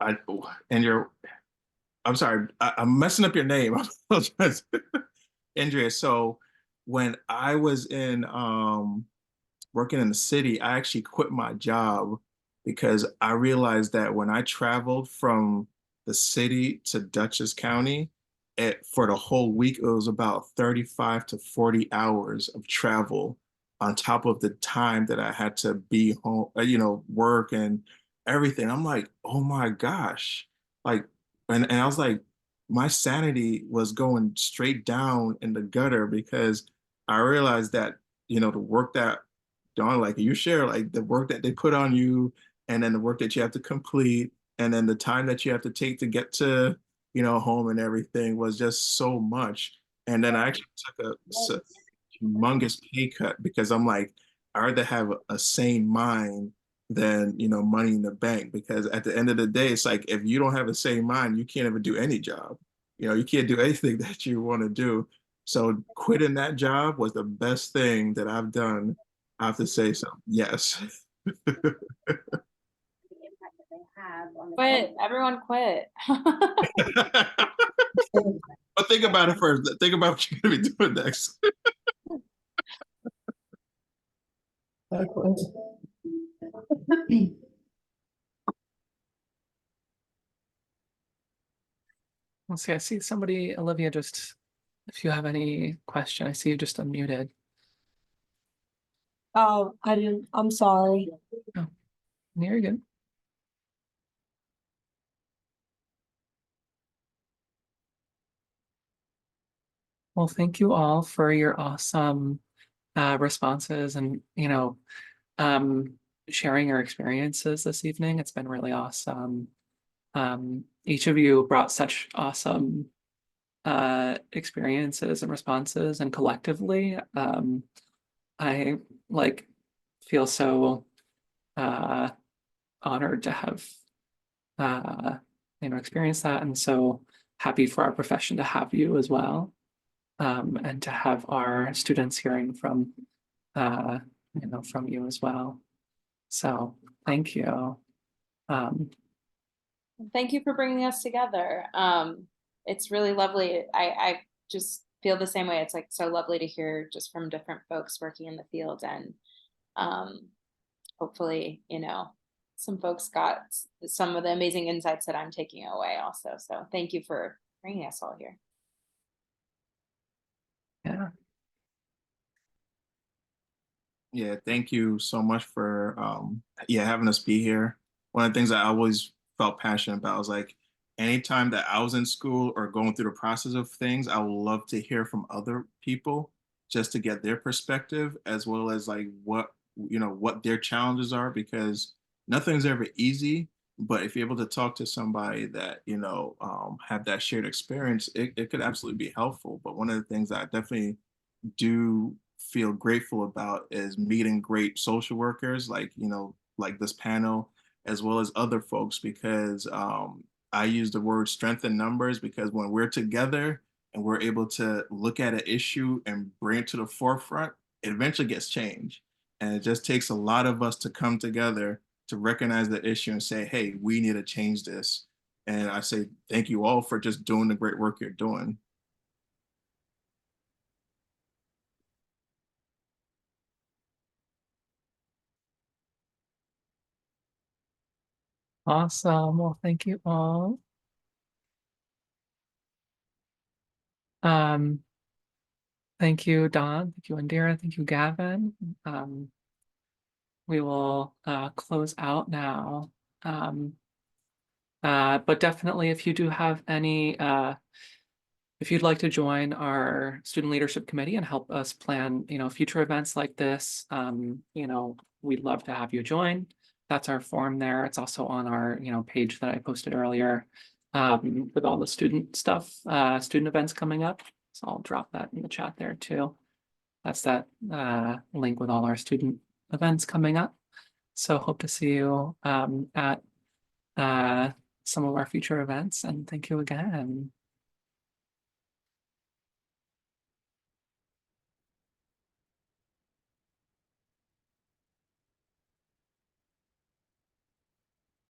I and you're. I'm sorry, I'm messing up your name. I apologize. Andrea. So when I was in working in the city, I actually quit my job because I realized that when I traveled from the city to Dutchess County, for the whole week, it was about 35 to 40 hours of travel on top of the time that I had to be home, work and everything. I'm like, oh my gosh. Like, and I was like, my sanity was going straight down in the gutter because I realized that, the work that Dawn, like you share, like the work that they put on you, and then the work that you have to complete, and then the time that you have to take to get to, home and everything was just so much. And then I actually took a humongous pay cut because I'm like, I rather have a sane mind than, money in the bank. Because at the end of the day, it's like if you don't have a sane mind, you can't ever do any job. You can't do anything that you want to do. So quitting that job was the best thing that I've done. I have to say so. Yes. Quit, everyone quit. But think about it first. Think about what you're going to be doing next. Let's see, I see somebody, Olivia, just if you have any question, I see you just unmuted. Oh, I didn't, I'm sorry. Oh, you're good. Well, thank you all for your awesome responses and, sharing your experiences this evening. It's been really awesome. Each of you brought such awesome experiences and responses, and collectively, I like feel so honored to have experienced that, and so happy for our profession to have you as well, and to have our students hearing from from you as well. So thank you. Thank you for bringing us together. It's really lovely. I just feel the same way. It's like so lovely to hear just from different folks working in the field, and hopefully, some folks got some of the amazing insights that I'm taking away also. So thank you for bringing us all here. Yeah. Yeah, thank you so much for having us be here. One of the things I always felt passionate about was like anytime that I was in school or going through the process of things, I would love to hear from other people just to get their perspective as well as like what their challenges are, because nothing's ever easy. But if you're able to talk to somebody that, have that shared experience, it could absolutely be helpful. But one of the things that I definitely do feel grateful about is meeting great social workers like this panel, as well as other folks, because I use the word strength in numbers, because when we're together and we're able to look at an issue and bring it to the forefront, it eventually gets changed. And it just takes a lot of us to come together to recognize the issue and say, hey, we need to change this. And I say thank you all for just doing the great work you're doing. Awesome. Well, thank you all. Um, Thank you, Don. Thank you, Indira. Thank you, Gavin. We will close out now. But definitely, if you do have any, if you'd like to join our student leadership committee and help us plan, future events like this, we'd love to have you join. That's our form there. It's also on our, page that I posted earlier, with all the student stuff, student events coming up. So I'll drop that in the chat there too. That's that link with all our student events coming up. So hope to see you at some of our future events, and thank you again.